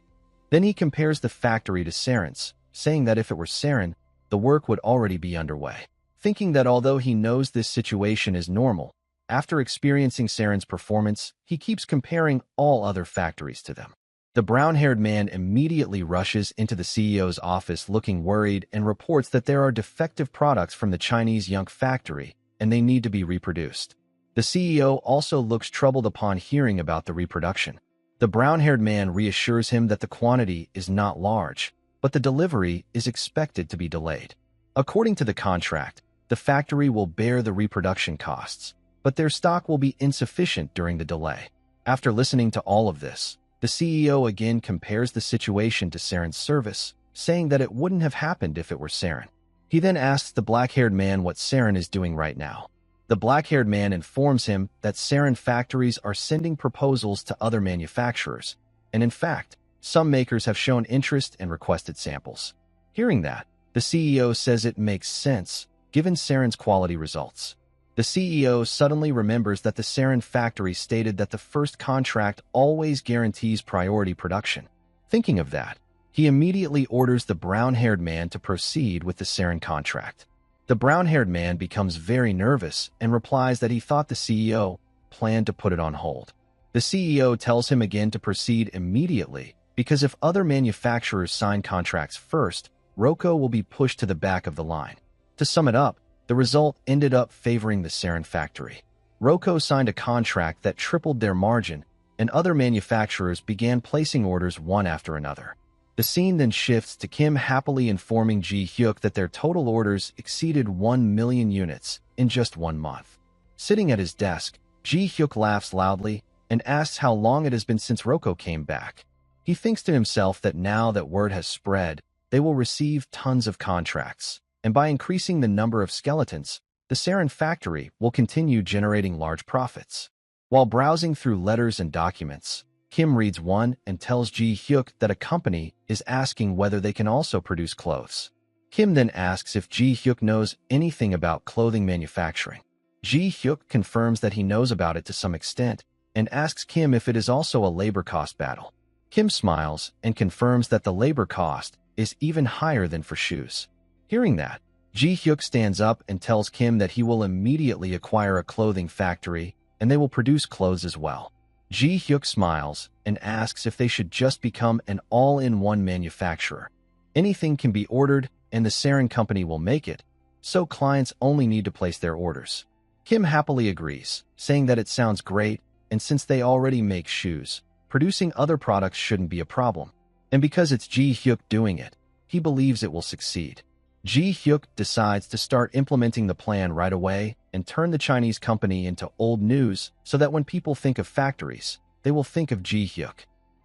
Then he compares the factory to sarin's, saying that if it were sarin, the work would already be underway. Thinking that although he knows this situation is normal, after experiencing sarin's performance, he keeps comparing all other factories to them. The brown-haired man immediately rushes into the CEO's office looking worried and reports that there are defective products from the Chinese Yunk factory and they need to be reproduced. The CEO also looks troubled upon hearing about the reproduction. The brown-haired man reassures him that the quantity is not large, but the delivery is expected to be delayed. According to the contract, the factory will bear the reproduction costs, but their stock will be insufficient during the delay. After listening to all of this, the CEO again compares the situation to sarin's service, saying that it wouldn't have happened if it were sarin. He then asks the black-haired man what sarin is doing right now. The black-haired man informs him that sarin factories are sending proposals to other manufacturers, and in fact, some makers have shown interest and requested samples. Hearing that, the CEO says it makes sense, given sarin's quality results. The CEO suddenly remembers that the sarin factory stated that the first contract always guarantees priority production. Thinking of that, he immediately orders the brown-haired man to proceed with the sarin contract. The brown-haired man becomes very nervous and replies that he thought the CEO planned to put it on hold. The CEO tells him again to proceed immediately because if other manufacturers sign contracts first, Rocco will be pushed to the back of the line. To sum it up, the result ended up favoring the sarin factory. Rocco signed a contract that tripled their margin, and other manufacturers began placing orders one after another. The scene then shifts to Kim happily informing Ji-hyuk that their total orders exceeded 1 million units in just 1 month. Sitting at his desk, Ji-hyuk laughs loudly and asks how long it has been since Rocco came back. He thinks to himself that now that word has spread, they will receive tons of contracts. And by increasing the number of skeletons, the sarin factory will continue generating large profits. While browsing through letters and documents, Kim reads one and tells Ji-hyuk that a company is asking whether they can also produce clothes. Kim then asks if Ji-hyuk knows anything about clothing manufacturing. Ji-hyuk confirms that he knows about it to some extent and asks Kim if it is also a labor cost battle. Kim smiles and confirms that the labor cost is even higher than for shoes. Hearing that, Ji-hyuk stands up and tells Kim that he will immediately acquire a clothing factory and they will produce clothes as well. Ji-hyuk smiles and asks if they should just become an all-in-one manufacturer. Anything can be ordered and the sarin company will make it, so clients only need to place their orders. Kim happily agrees, saying that it sounds great and since they already make shoes, producing other products shouldn't be a problem. And because it's Ji-hyuk doing it, he believes it will succeed. Ji-hyuk decides to start implementing the plan right away and turn the Chinese company into old news so that when people think of factories, they will think of Ji-hyuk.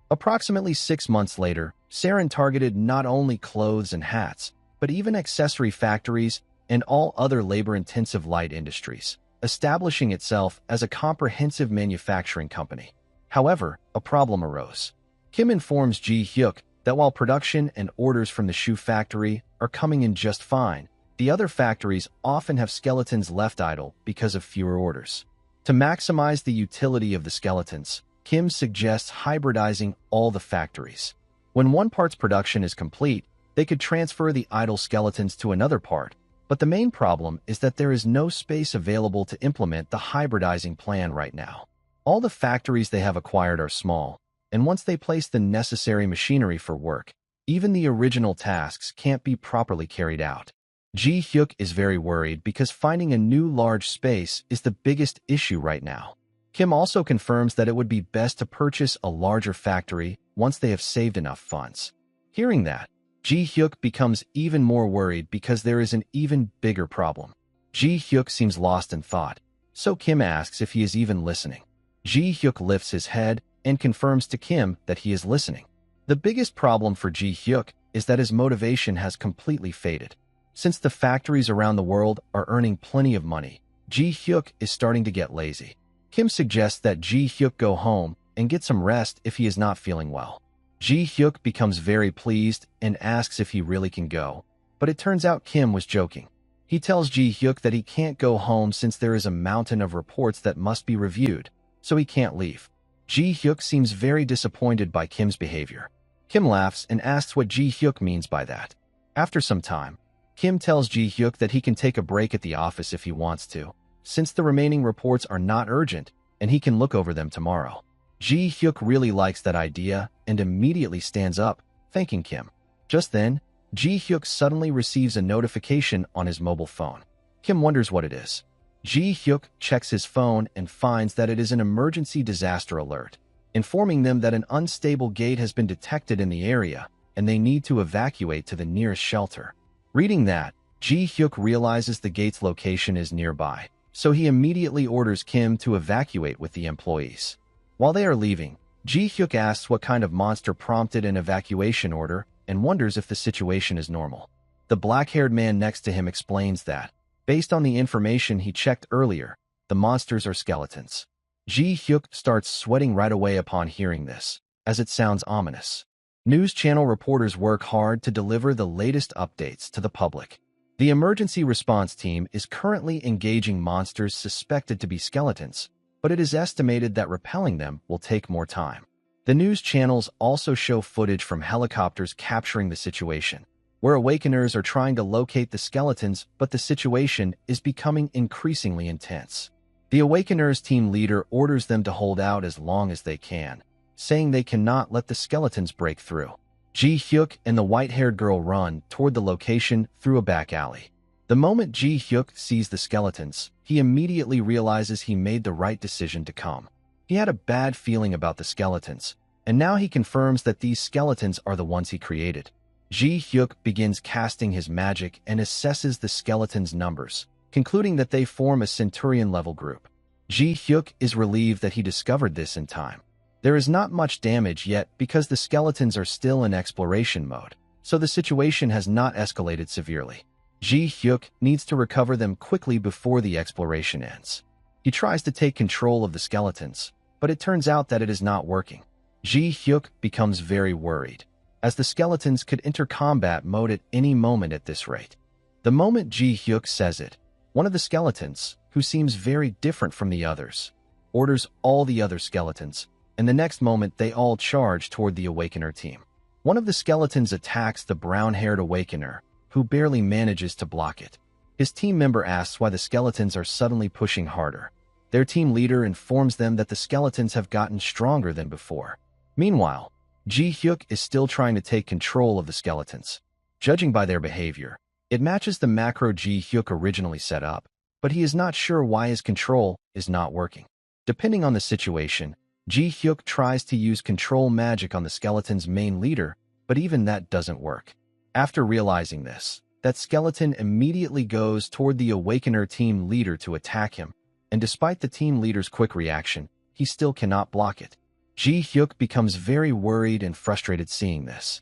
Approximately 6 months later, sarin targeted not only clothes and hats, but even accessory factories and all other labor-intensive light industries, establishing itself as a comprehensive manufacturing company. However, a problem arose. Kim informs Ji-hyuk that while production and orders from the shoe factory are coming in just fine, the other factories often have skeletons left idle because of fewer orders. To maximize the utility of the skeletons, Kim suggests hybridizing all the factories. When one part's production is complete, they could transfer the idle skeletons to another part, but the main problem is that there is no space available to implement the hybridizing plan right now. All the factories they have acquired are small, and once they place the necessary machinery for work, Even the original tasks can't be properly carried out. Ji-hyuk is very worried because finding a new large space is the biggest issue right now. Kim also confirms that it would be best to purchase a larger factory once they have saved enough funds. Hearing that, Ji-hyuk becomes even more worried because there is an even bigger problem. Ji-hyuk seems lost in thought, so Kim asks if he is even listening. Ji-hyuk lifts his head and confirms to Kim that he is listening. The biggest problem for Ji-hyuk is that his motivation has completely faded. Since the factories around the world are earning plenty of money, Ji-hyuk is starting to get lazy. Kim suggests that Ji-hyuk go home and get some rest if he is not feeling well. Ji-hyuk becomes very pleased and asks if he really can go, but it turns out Kim was joking. He tells Ji-hyuk that he can't go home since there is a mountain of reports that must be reviewed, so he can't leave. Ji-hyuk seems very disappointed by Kim's behavior. Kim laughs and asks what Ji-hyuk means by that. After some time, Kim tells Ji-hyuk that he can take a break at the office if he wants to, since the remaining reports are not urgent and he can look over them tomorrow. Ji-hyuk really likes that idea and immediately stands up, thanking Kim. Just then, Ji-hyuk suddenly receives a notification on his mobile phone. Kim wonders what it is. Ji-hyuk checks his phone and finds that it is an emergency disaster alert, informing them that an unstable gate has been detected in the area and they need to evacuate to the nearest shelter. Reading that, Ji-hyuk realizes the gate's location is nearby, so he immediately orders Kim to evacuate with the employees. While they are leaving, Ji-hyuk asks what kind of monster prompted an evacuation order and wonders if the situation is normal. The black-haired man next to him explains that, based on the information he checked earlier, the monsters are skeletons. Ji-hyuk starts sweating right away upon hearing this, as it sounds ominous. News channel reporters work hard to deliver the latest updates to the public. The emergency response team is currently engaging monsters suspected to be skeletons, but it is estimated that repelling them will take more time. The news channels also show footage from helicopters capturing the situation, where awakeners are trying to locate the skeletons, but the situation is becoming increasingly intense. The awakeners team leader orders them to hold out as long as they can, saying they cannot let the skeletons break through. Ji-hyuk and the white-haired girl run toward the location through a back alley. The moment Ji-hyuk sees the skeletons, he immediately realizes he made the right decision to come. He had a bad feeling about the skeletons, and now he confirms that these skeletons are the ones he created. Ji-hyuk begins casting his magic and assesses the skeletons' numbers, concluding that they form a Centurion-level group. Ji-hyuk is relieved that he discovered this in time. There is not much damage yet because the skeletons are still in exploration mode, so the situation has not escalated severely. Ji-hyuk needs to recover them quickly before the exploration ends. He tries to take control of the skeletons, but it turns out that it is not working. Ji-hyuk becomes very worried, as the skeletons could enter combat mode at any moment at this rate. The moment Ji-hyuk says it, one of the skeletons, who seems very different from the others, orders all the other skeletons, and the next moment they all charge toward the Awakener team. One of the skeletons attacks the brown-haired Awakener, who barely manages to block it. His team member asks why the skeletons are suddenly pushing harder. Their team leader informs them that the skeletons have gotten stronger than before. Meanwhile, Ji-hyuk is still trying to take control of the skeletons. Judging by their behavior, it matches the macro Ji-hyuk originally set up, but he is not sure why his control is not working. Depending on the situation, Ji-hyuk tries to use control magic on the skeleton's main leader, but even that doesn't work. After realizing this, that skeleton immediately goes toward the Awakener team leader to attack him, and despite the team leader's quick reaction, he still cannot block it. Ji-hyuk becomes very worried and frustrated seeing this.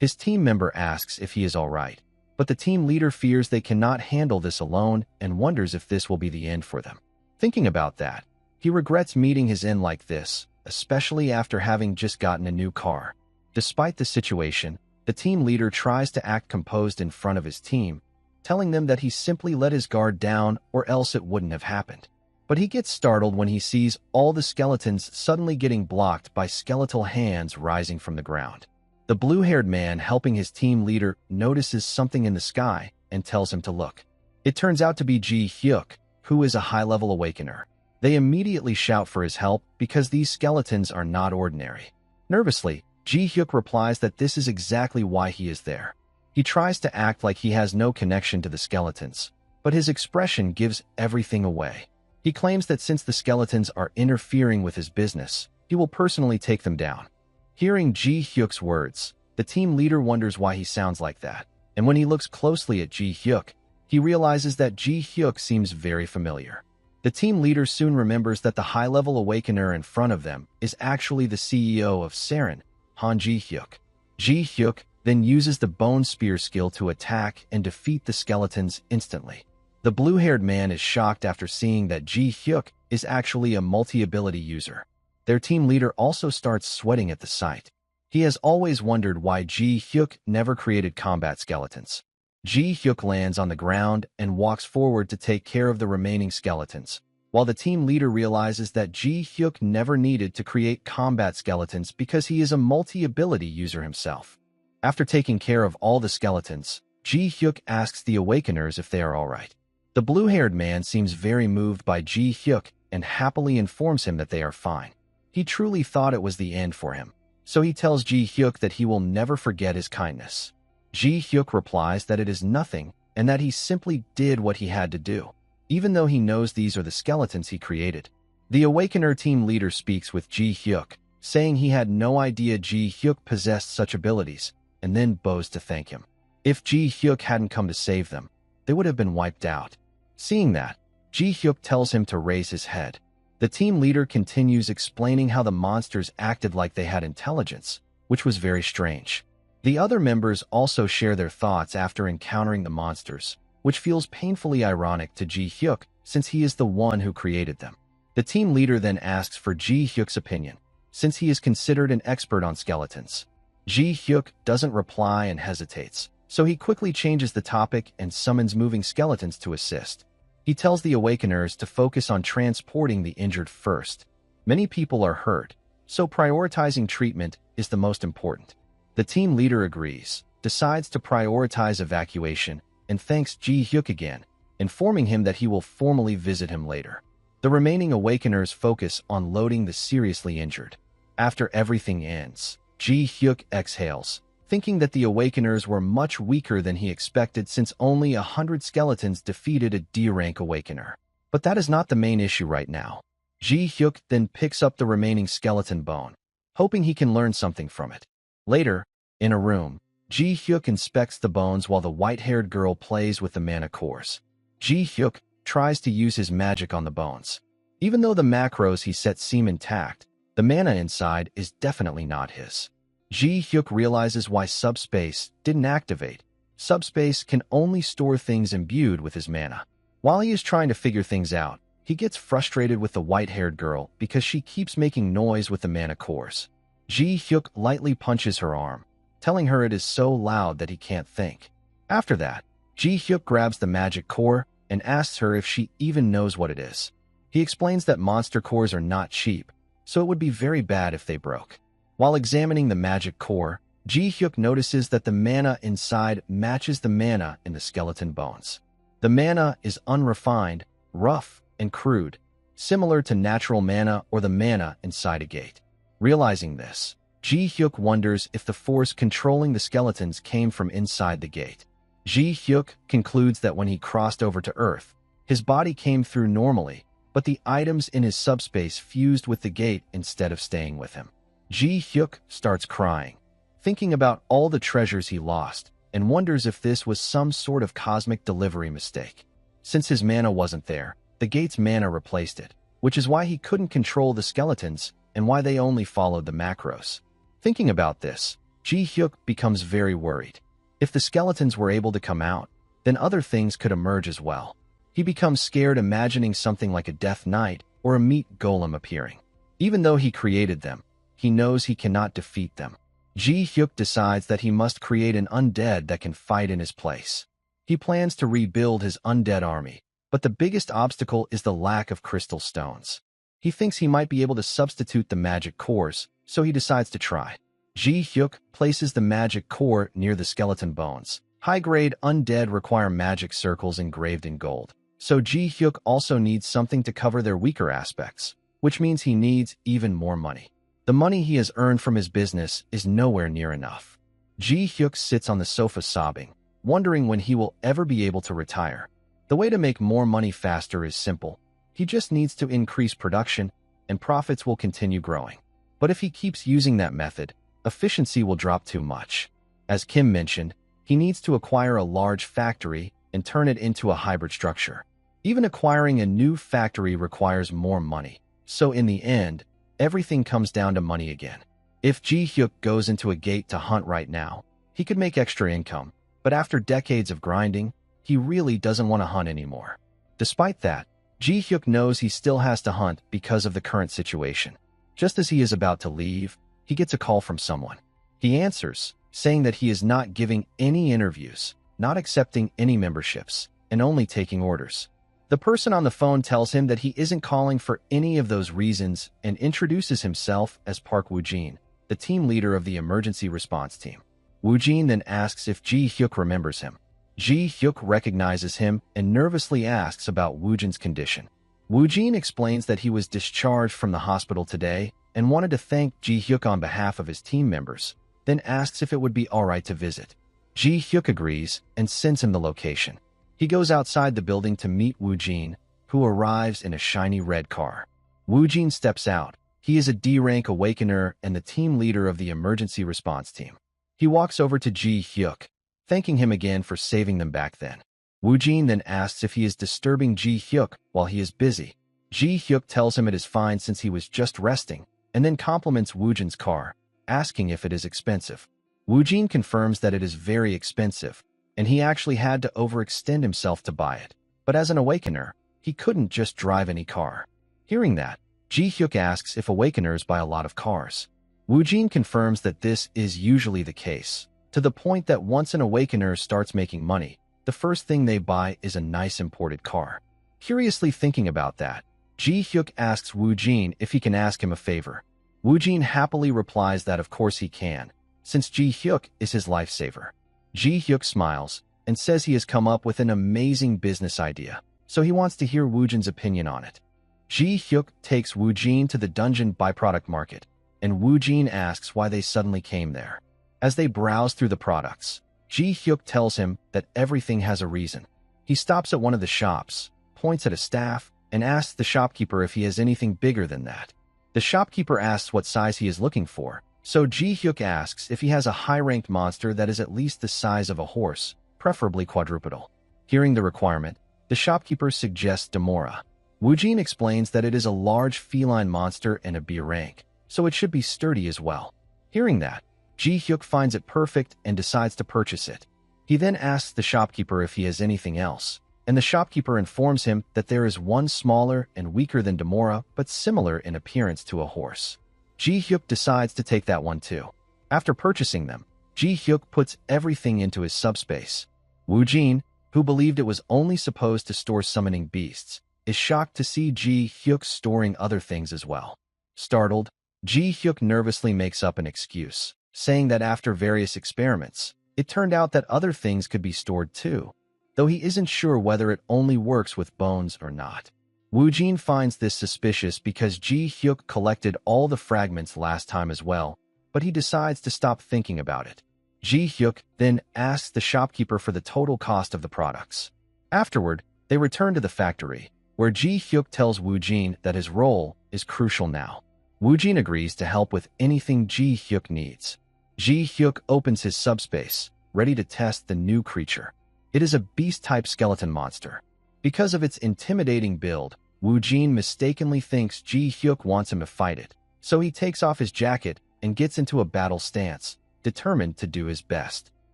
His team member asks if he is alright, but the team leader fears they cannot handle this alone and wonders if this will be the end for them. Thinking about that, he regrets meeting his end like this, especially after having just gotten a new car. Despite the situation, the team leader tries to act composed in front of his team, telling them that he simply let his guard down or else it wouldn't have happened. But he gets startled when he sees all the skeletons suddenly getting blocked by skeletal hands rising from the ground. The blue-haired man helping his team leader notices something in the sky and tells him to look. It turns out to be Ji-hyuk, who is a high-level awakener. They immediately shout for his help because these skeletons are not ordinary. Nervously, Ji-hyuk replies that this is exactly why he is there. He tries to act like he has no connection to the skeletons, but his expression gives everything away. He claims that since the skeletons are interfering with his business, he will personally take them down. Hearing Ji-hyuk's words, the team leader wonders why he sounds like that, and when he looks closely at Ji-hyuk, he realizes that Ji-hyuk seems very familiar. The team leader soon remembers that the high-level awakener in front of them is actually the CEO of Saren, Han Ji-hyuk. Ji-hyuk then uses the bone spear skill to attack and defeat the skeletons instantly. The blue-haired man is shocked after seeing that Ji-hyuk is actually a multi-ability user. Their team leader also starts sweating at the sight. He has always wondered why Ji-hyuk never created combat skeletons. Ji-hyuk lands on the ground and walks forward to take care of the remaining skeletons, while the team leader realizes that Ji-hyuk never needed to create combat skeletons because he is a multi-ability user himself. After taking care of all the skeletons, Ji-hyuk asks the awakeners if they are alright. The blue-haired man seems very moved by Ji-hyuk and happily informs him that they are fine. He truly thought it was the end for him, so he tells Ji-hyuk that he will never forget his kindness. Ji-hyuk replies that it is nothing and that he simply did what he had to do, even though he knows these are the skeletons he created. The Awakener team leader speaks with Ji-hyuk, saying he had no idea Ji-hyuk possessed such abilities, and then bows to thank him. If Ji-hyuk hadn't come to save them, they would have been wiped out. Seeing that, Ji-hyuk tells him to raise his head. The team leader continues explaining how the monsters acted like they had intelligence, which was very strange. The other members also share their thoughts after encountering the monsters, which feels painfully ironic to Ji-hyuk since he is the one who created them. The team leader then asks for Ji-hyuk's opinion, since he is considered an expert on skeletons. Ji-hyuk doesn't reply and hesitates, so he quickly changes the topic and summons moving skeletons to assist. He tells the Awakeners to focus on transporting the injured first. Many people are hurt, so prioritizing treatment is the most important. The team leader agrees, decides to prioritize evacuation, and thanks Ji-hyuk again, informing him that he will formally visit him later. The remaining Awakeners focus on loading the seriously injured. After everything ends, Ji-hyuk exhales, thinking that the Awakeners were much weaker than he expected since only 100 skeletons defeated a D-rank Awakener. But that is not the main issue right now. Ji-hyuk then picks up the remaining skeleton bone, hoping he can learn something from it. Later, in a room, Ji-hyuk inspects the bones while the white-haired girl plays with the mana cores. Ji-hyuk tries to use his magic on the bones. Even though the macros he set seem intact, the mana inside is definitely not his. Ji-hyuk realizes why subspace didn't activate. Subspace can only store things imbued with his mana. While he is trying to figure things out, he gets frustrated with the white-haired girl because she keeps making noise with the mana cores. Ji-hyuk lightly punches her arm, telling her it is so loud that he can't think. After that, Ji-hyuk grabs the magic core and asks her if she even knows what it is. He explains that monster cores are not cheap, so it would be very bad if they broke. While examining the magic core, Ji-hyuk notices that the mana inside matches the mana in the skeleton bones. The mana is unrefined, rough, and crude, similar to natural mana or the mana inside a gate. Realizing this, Ji-hyuk wonders if the force controlling the skeletons came from inside the gate. Ji-hyuk concludes that when he crossed over to Earth, his body came through normally, but the items in his subspace fused with the gate instead of staying with him. Ji-hyuk starts crying, thinking about all the treasures he lost, and wonders if this was some sort of cosmic delivery mistake. Since his mana wasn't there, the gate's mana replaced it, which is why he couldn't control the skeletons and why they only followed the macros. Thinking about this, Ji-hyuk becomes very worried. If the skeletons were able to come out, then other things could emerge as well. He becomes scared imagining something like a Death Knight or a meat golem appearing. Even though he created them, he knows he cannot defeat them. Ji-hyuk decides that he must create an undead that can fight in his place. He plans to rebuild his undead army, but the biggest obstacle is the lack of crystal stones. He thinks he might be able to substitute the magic cores, so he decides to try. Ji-hyuk places the magic core near the skeleton bones. High-grade undead require magic circles engraved in gold, so Ji-hyuk also needs something to cover their weaker aspects, which means he needs even more money. The money he has earned from his business is nowhere near enough. Ji-hyuk sits on the sofa sobbing, wondering when he will ever be able to retire. The way to make more money faster is simple. He just needs to increase production, and profits will continue growing. But if he keeps using that method, efficiency will drop too much. As Kim mentioned, he needs to acquire a large factory and turn it into a hybrid structure. Even acquiring a new factory requires more money. So in the end, everything comes down to money again. If Ji-hyuk goes into a gate to hunt right now, he could make extra income, but after decades of grinding, he really doesn't want to hunt anymore. Despite that, Ji-hyuk knows he still has to hunt because of the current situation. Just as he is about to leave, he gets a call from someone. He answers, saying that he is not giving any interviews, not accepting any memberships, and only taking orders. The person on the phone tells him that he isn't calling for any of those reasons and introduces himself as Park Woo-jin, the team leader of the emergency response team. Woo-jin then asks if Ji-hyuk remembers him. Ji-hyuk recognizes him and nervously asks about Woo-jin's condition. Woo-jin explains that he was discharged from the hospital today and wanted to thank Ji-hyuk on behalf of his team members, then asks if it would be alright to visit. Ji-hyuk agrees and sends him the location. He goes outside the building to meet Woo-jin, who arrives in a shiny red car. Woo-jin steps out. He is a D-rank awakener and the team leader of the emergency response team. He walks over to Ji-hyuk, thanking him again for saving them back then. Woo-jin then asks if he is disturbing Ji-hyuk while he is busy. Ji-hyuk tells him it is fine since he was just resting, and then compliments Woo-jin's car, asking if it is expensive. Woo-jin confirms that it is very expensive, and he actually had to overextend himself to buy it. But as an awakener, he couldn't just drive any car. Hearing that, Ji-hyuk asks if awakeners buy a lot of cars. Woo-jin confirms that this is usually the case, to the point that once an awakener starts making money, the first thing they buy is a nice imported car. Curiously thinking about that, Ji-hyuk asks Woo-jin if he can ask him a favor. Woo-jin happily replies that of course he can, since Ji-hyuk is his lifesaver. Ji-hyuk smiles and says he has come up with an amazing business idea, so he wants to hear Woo-jin's opinion on it. Ji-hyuk takes Woo-jin to the dungeon byproduct market, and Woo-jin asks why they suddenly came there. As they browse through the products, Ji-hyuk tells him that everything has a reason. He stops at one of the shops, points at a staff, and asks the shopkeeper if he has anything bigger than that. The shopkeeper asks what size he is looking for, so Ji-hyuk asks if he has a high-ranked monster that is at least the size of a horse, preferably quadrupedal. Hearing the requirement, the shopkeeper suggests Demora. Woo-jin explains that it is a large feline monster and a B rank, so it should be sturdy as well. Hearing that, Ji-hyuk finds it perfect and decides to purchase it. He then asks the shopkeeper if he has anything else, and the shopkeeper informs him that there is one smaller and weaker than Demora but similar in appearance to a horse. Ji-hyuk decides to take that one too. After purchasing them, Ji-hyuk puts everything into his subspace. Woo-jin, who believed it was only supposed to store summoning beasts, is shocked to see Ji-hyuk storing other things as well. Startled, Ji-hyuk nervously makes up an excuse, saying that after various experiments, it turned out that other things could be stored too, though he isn't sure whether it only works with bones or not. Woo-jin finds this suspicious because Ji-hyuk collected all the fragments last time as well, but he decides to stop thinking about it. Ji-hyuk then asks the shopkeeper for the total cost of the products. Afterward, they return to the factory, where Ji-hyuk tells Woo-jin that his role is crucial now. Woo-jin agrees to help with anything Ji-hyuk needs. Ji-hyuk opens his subspace, ready to test the new creature. It is a beast-type skeleton monster. Because of its intimidating build, Woo-jin mistakenly thinks Ji-hyuk wants him to fight it, so he takes off his jacket and gets into a battle stance, determined to do his best.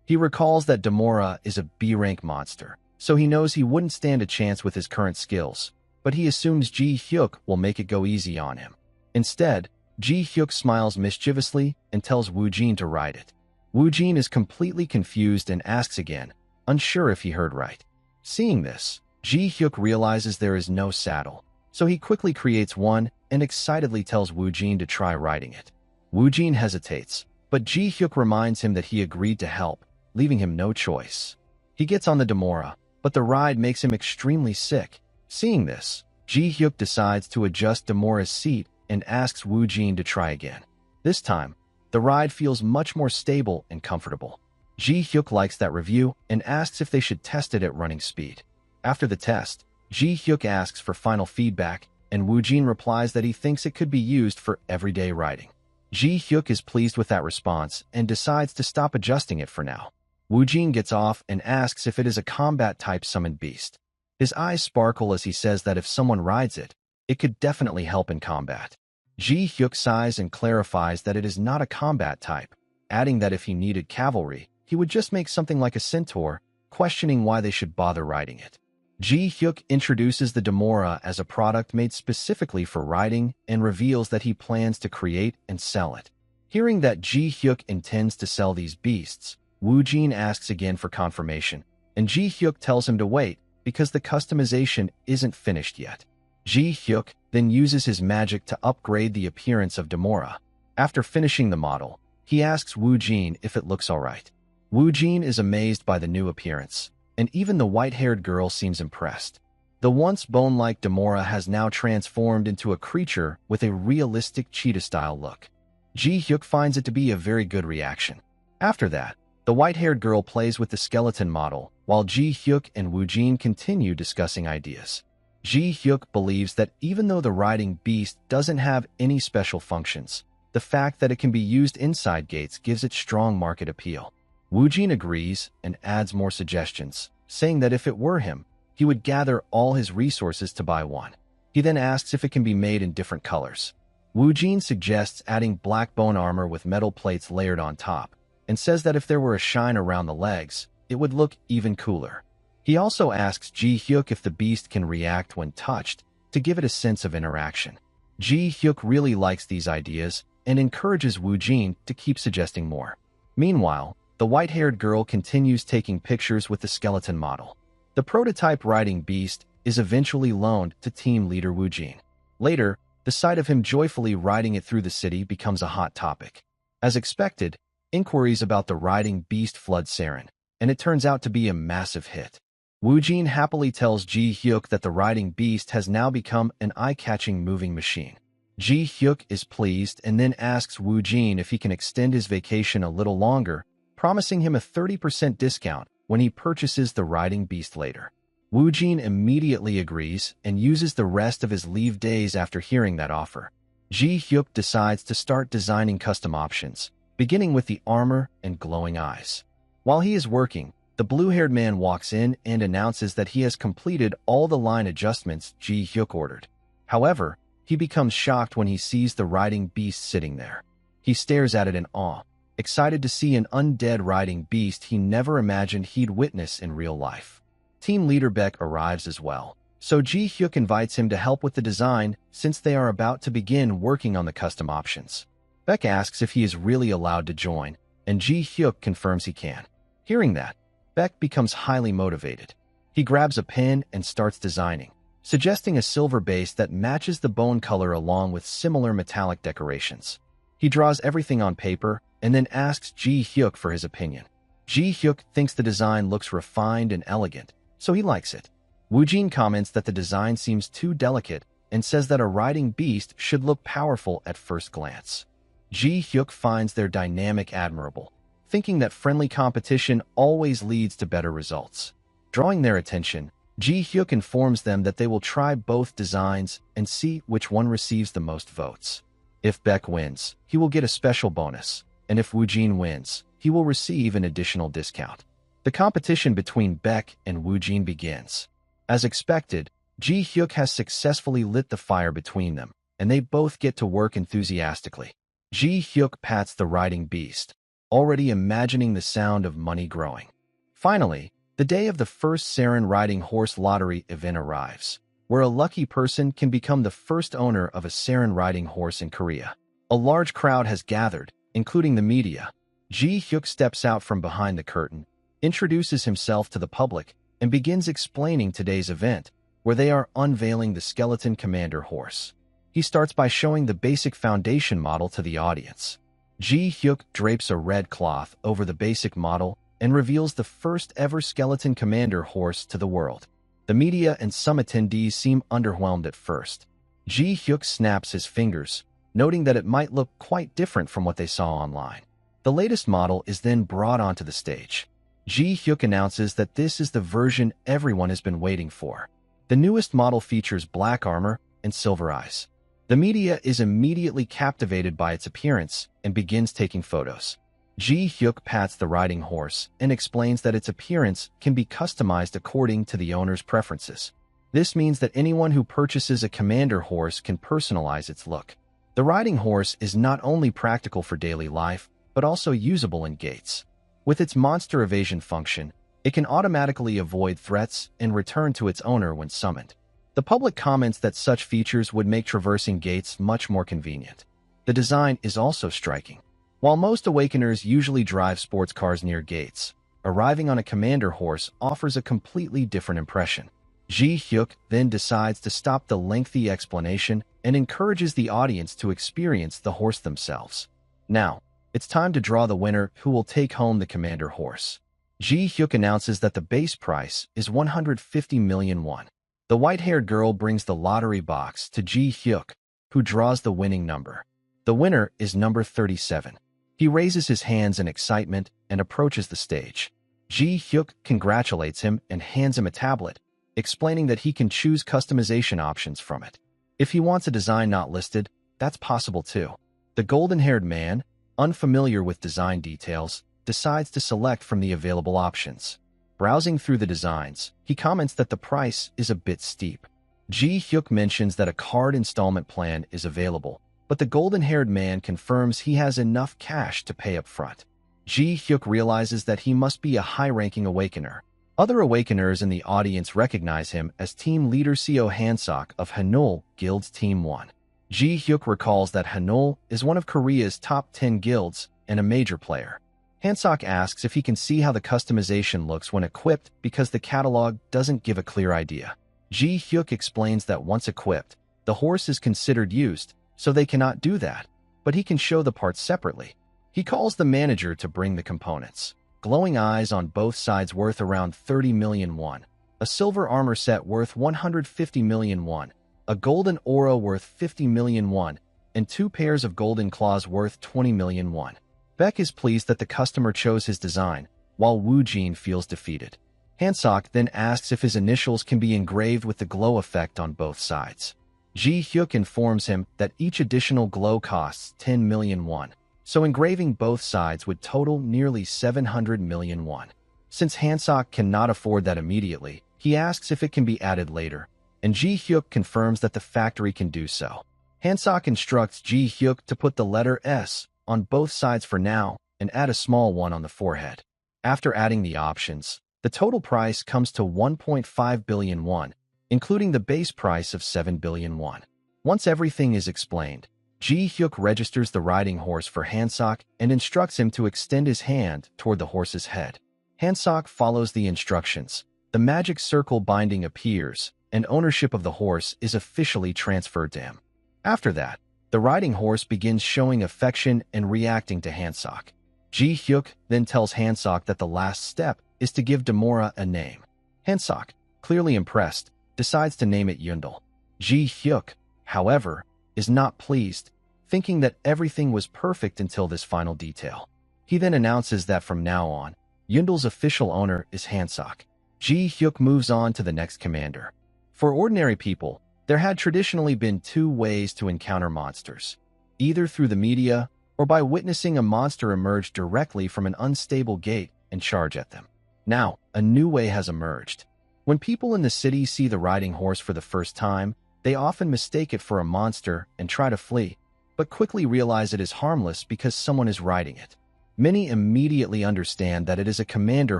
He recalls that Demora is a B-rank monster, so he knows he wouldn't stand a chance with his current skills, but he assumes Ji-hyuk will make it go easy on him. Instead, Ji-hyuk smiles mischievously and tells Woo-jin to ride it. Woo-jin is completely confused and asks again, unsure if he heard right. Seeing this, Ji-hyuk realizes there is no saddle, so he quickly creates one and excitedly tells Woo-jin to try riding it. Woo-jin hesitates, but Ji-hyuk reminds him that he agreed to help, leaving him no choice. He gets on the Demora, but the ride makes him extremely sick. Seeing this, Ji-hyuk decides to adjust Demora's seat and asks Woo-jin to try again. This time, the ride feels much more stable and comfortable. Ji-hyuk likes that review and asks if they should test it at running speed. After the test, Ji-hyuk asks for final feedback, and Woo-jin replies that he thinks it could be used for everyday riding. Ji-hyuk is pleased with that response and decides to stop adjusting it for now. Woo-jin gets off and asks if it is a combat-type summoned beast. His eyes sparkle as he says that if someone rides it, it could definitely help in combat. Ji-hyuk sighs and clarifies that it is not a combat type, adding that if he needed cavalry, he would just make something like a centaur, questioning why they should bother riding it. Ji-hyuk introduces the Demora as a product made specifically for riding and reveals that he plans to create and sell it. Hearing that Ji-hyuk intends to sell these beasts, Woo-jin asks again for confirmation, and Ji-hyuk tells him to wait because the customization isn't finished yet. Ji-hyuk then uses his magic to upgrade the appearance of Demora. After finishing the model, he asks Woo-jin if it looks alright. Woo-jin is amazed by the new appearance, and even the white-haired girl seems impressed. The once bone-like Demora has now transformed into a creature with a realistic cheetah-style look. Ji-hyuk finds it to be a very good reaction. After that, the white-haired girl plays with the skeleton model, while Ji-hyuk and Woo-jin continue discussing ideas. Ji-hyuk believes that even though the riding beast doesn't have any special functions, the fact that it can be used inside gates gives it strong market appeal. Woo-jin agrees and adds more suggestions, saying that if it were him, he would gather all his resources to buy one. He then asks if it can be made in different colors. Woo-jin suggests adding black bone armor with metal plates layered on top, and says that if there were a shine around the legs, it would look even cooler. He also asks Ji-hyuk if the beast can react when touched, to give it a sense of interaction. Ji-hyuk really likes these ideas and encourages Woo-jin to keep suggesting more. Meanwhile, the white-haired girl continues taking pictures with the skeleton model. The prototype riding beast is eventually loaned to team leader Woo-jin. Later, the sight of him joyfully riding it through the city becomes a hot topic. As expected, inquiries about the riding beast flood Saren, and it turns out to be a massive hit. Woo-jin happily tells Ji-hyuk that the riding beast has now become an eye-catching moving machine. Ji-hyuk is pleased and then asks Woo-jin if he can extend his vacation a little longer, promising him a 30% discount when he purchases the riding beast later. Woo-jin immediately agrees and uses the rest of his leave days after hearing that offer. Ji-hyuk decides to start designing custom options, beginning with the armor and glowing eyes. While he is working, the blue-haired man walks in and announces that he has completed all the line adjustments Ji-hyuk ordered. However, he becomes shocked when he sees the riding beast sitting there. He stares at it in awe, excited to see an undead riding beast he never imagined he'd witness in real life. Team leader Beck arrives as well, so Ji-hyuk invites him to help with the design since they are about to begin working on the custom options. Beck asks if he is really allowed to join, and Ji-hyuk confirms he can. Hearing that, Beck becomes highly motivated. He grabs a pen and starts designing, suggesting a silver base that matches the bone color along with similar metallic decorations. He draws everything on paper and then asks Ji-hyuk for his opinion. Ji-hyuk thinks the design looks refined and elegant, so he likes it. Woo-jin comments that the design seems too delicate and says that a riding beast should look powerful at first glance. Ji-hyuk finds their dynamic admirable, thinking that friendly competition always leads to better results. Drawing their attention, Ji-hyuk informs them that they will try both designs and see which one receives the most votes. If Beck wins, he will get a special bonus, and if Woo-jin wins, he will receive an additional discount. The competition between Beck and Woo-jin begins. As expected, Ji-hyuk has successfully lit the fire between them, and they both get to work enthusiastically. Ji-hyuk pats the riding beast, already imagining the sound of money growing. Finally, the day of the first Saren riding horse lottery event arrives, where a lucky person can become the first owner of a Saren riding horse in Korea. A large crowd has gathered, including the media. Ji-hyuk steps out from behind the curtain, introduces himself to the public, and begins explaining today's event, where they are unveiling the Skeleton Commander horse. He starts by showing the basic foundation model to the audience. Ji-hyuk drapes a red cloth over the basic model and reveals the first ever Skeleton Commander horse to the world. The media and some attendees seem underwhelmed at first. Ji-hyuk snaps his fingers, noting that it might look quite different from what they saw online. The latest model is then brought onto the stage. Ji Hyuk announces that this is the version everyone has been waiting for. The newest model features black armor and silver eyes. The media is immediately captivated by its appearance and begins taking photos. Ji Hyuk pats the riding horse and explains that its appearance can be customized according to the owner's preferences. This means that anyone who purchases a commander horse can personalize its look. The riding horse is not only practical for daily life, but also usable in gates. With its monster evasion function, it can automatically avoid threats and return to its owner when summoned. The public comments that such features would make traversing gates much more convenient. The design is also striking. While most awakeners usually drive sports cars near gates, arriving on a commander horse offers a completely different impression. Ji Hyuk then decides to stop the lengthy explanation and encourages the audience to experience the horse themselves. Now, it's time to draw the winner who will take home the commander horse. Ji Hyuk announces that the base price is 150 million won. The white-haired girl brings the lottery box to Ji Hyuk, who draws the winning number. The winner is number 37. He raises his hands in excitement and approaches the stage. Ji Hyuk congratulates him and hands him a tablet, explaining that he can choose customization options from it. If he wants a design not listed, that's possible too. The golden-haired man, unfamiliar with design details, decides to select from the available options. Browsing through the designs, he comments that the price is a bit steep. Ji Hyuk mentions that a card installment plan is available, but the golden-haired man confirms he has enough cash to pay up front. Ji Hyuk realizes that he must be a high-ranking awakener. Other awakeners in the audience recognize him as team leader Seo Hansok of Hanul Guild's Team 1. Ji Hyuk recalls that Hanul is one of Korea's top 10 guilds and a major player. Hansok asks if he can see how the customization looks when equipped because the catalog doesn't give a clear idea. Ji Hyuk explains that once equipped, the horse is considered used, so they cannot do that, but he can show the parts separately. He calls the manager to bring the components. Glowing eyes on both sides worth around 30 million won, a silver armor set worth 150 million won, a golden aura worth 50 million won, and 2 pairs of golden claws worth 20 million won. Beck is pleased that the customer chose his design, while Woo Jin feels defeated. Hansok then asks if his initials can be engraved with the glow effect on both sides. Ji Hyuk informs him that each additional glow costs 10 million won, so engraving both sides would total nearly 700 million won. Since Hansok cannot afford that immediately, he asks if it can be added later, and Ji Hyuk confirms that the factory can do so. Hansok instructs Ji Hyuk to put the letter S on both sides for now and add a small one on the forehead. After adding the options, the total price comes to 1.5 billion won, including the base price of 7 billion won. Once everything is explained, Ji Hyuk registers the riding horse for Hansok and instructs him to extend his hand toward the horse's head. Hansok follows the instructions. The magic circle binding appears, and ownership of the horse is officially transferred to him. After that, the riding horse begins showing affection and reacting to Hansok. Ji Hyuk then tells Hansok that the last step is to give Demora a name. Hansok, clearly impressed, decides to name it Yundel. Ji Hyuk, however, is not pleased, thinking that everything was perfect until this final detail. He then announces that from now on, Yundel's official owner is Hansok. Ji Hyuk moves on to the next commander. For ordinary people, there had traditionally been 2 ways to encounter monsters, either through the media or by witnessing a monster emerge directly from an unstable gate and charge at them. Now, a new way has emerged. When people in the city see the riding horse for the first time, they often mistake it for a monster and try to flee, but quickly realize it is harmless because someone is riding it. Many immediately understand that it is a commander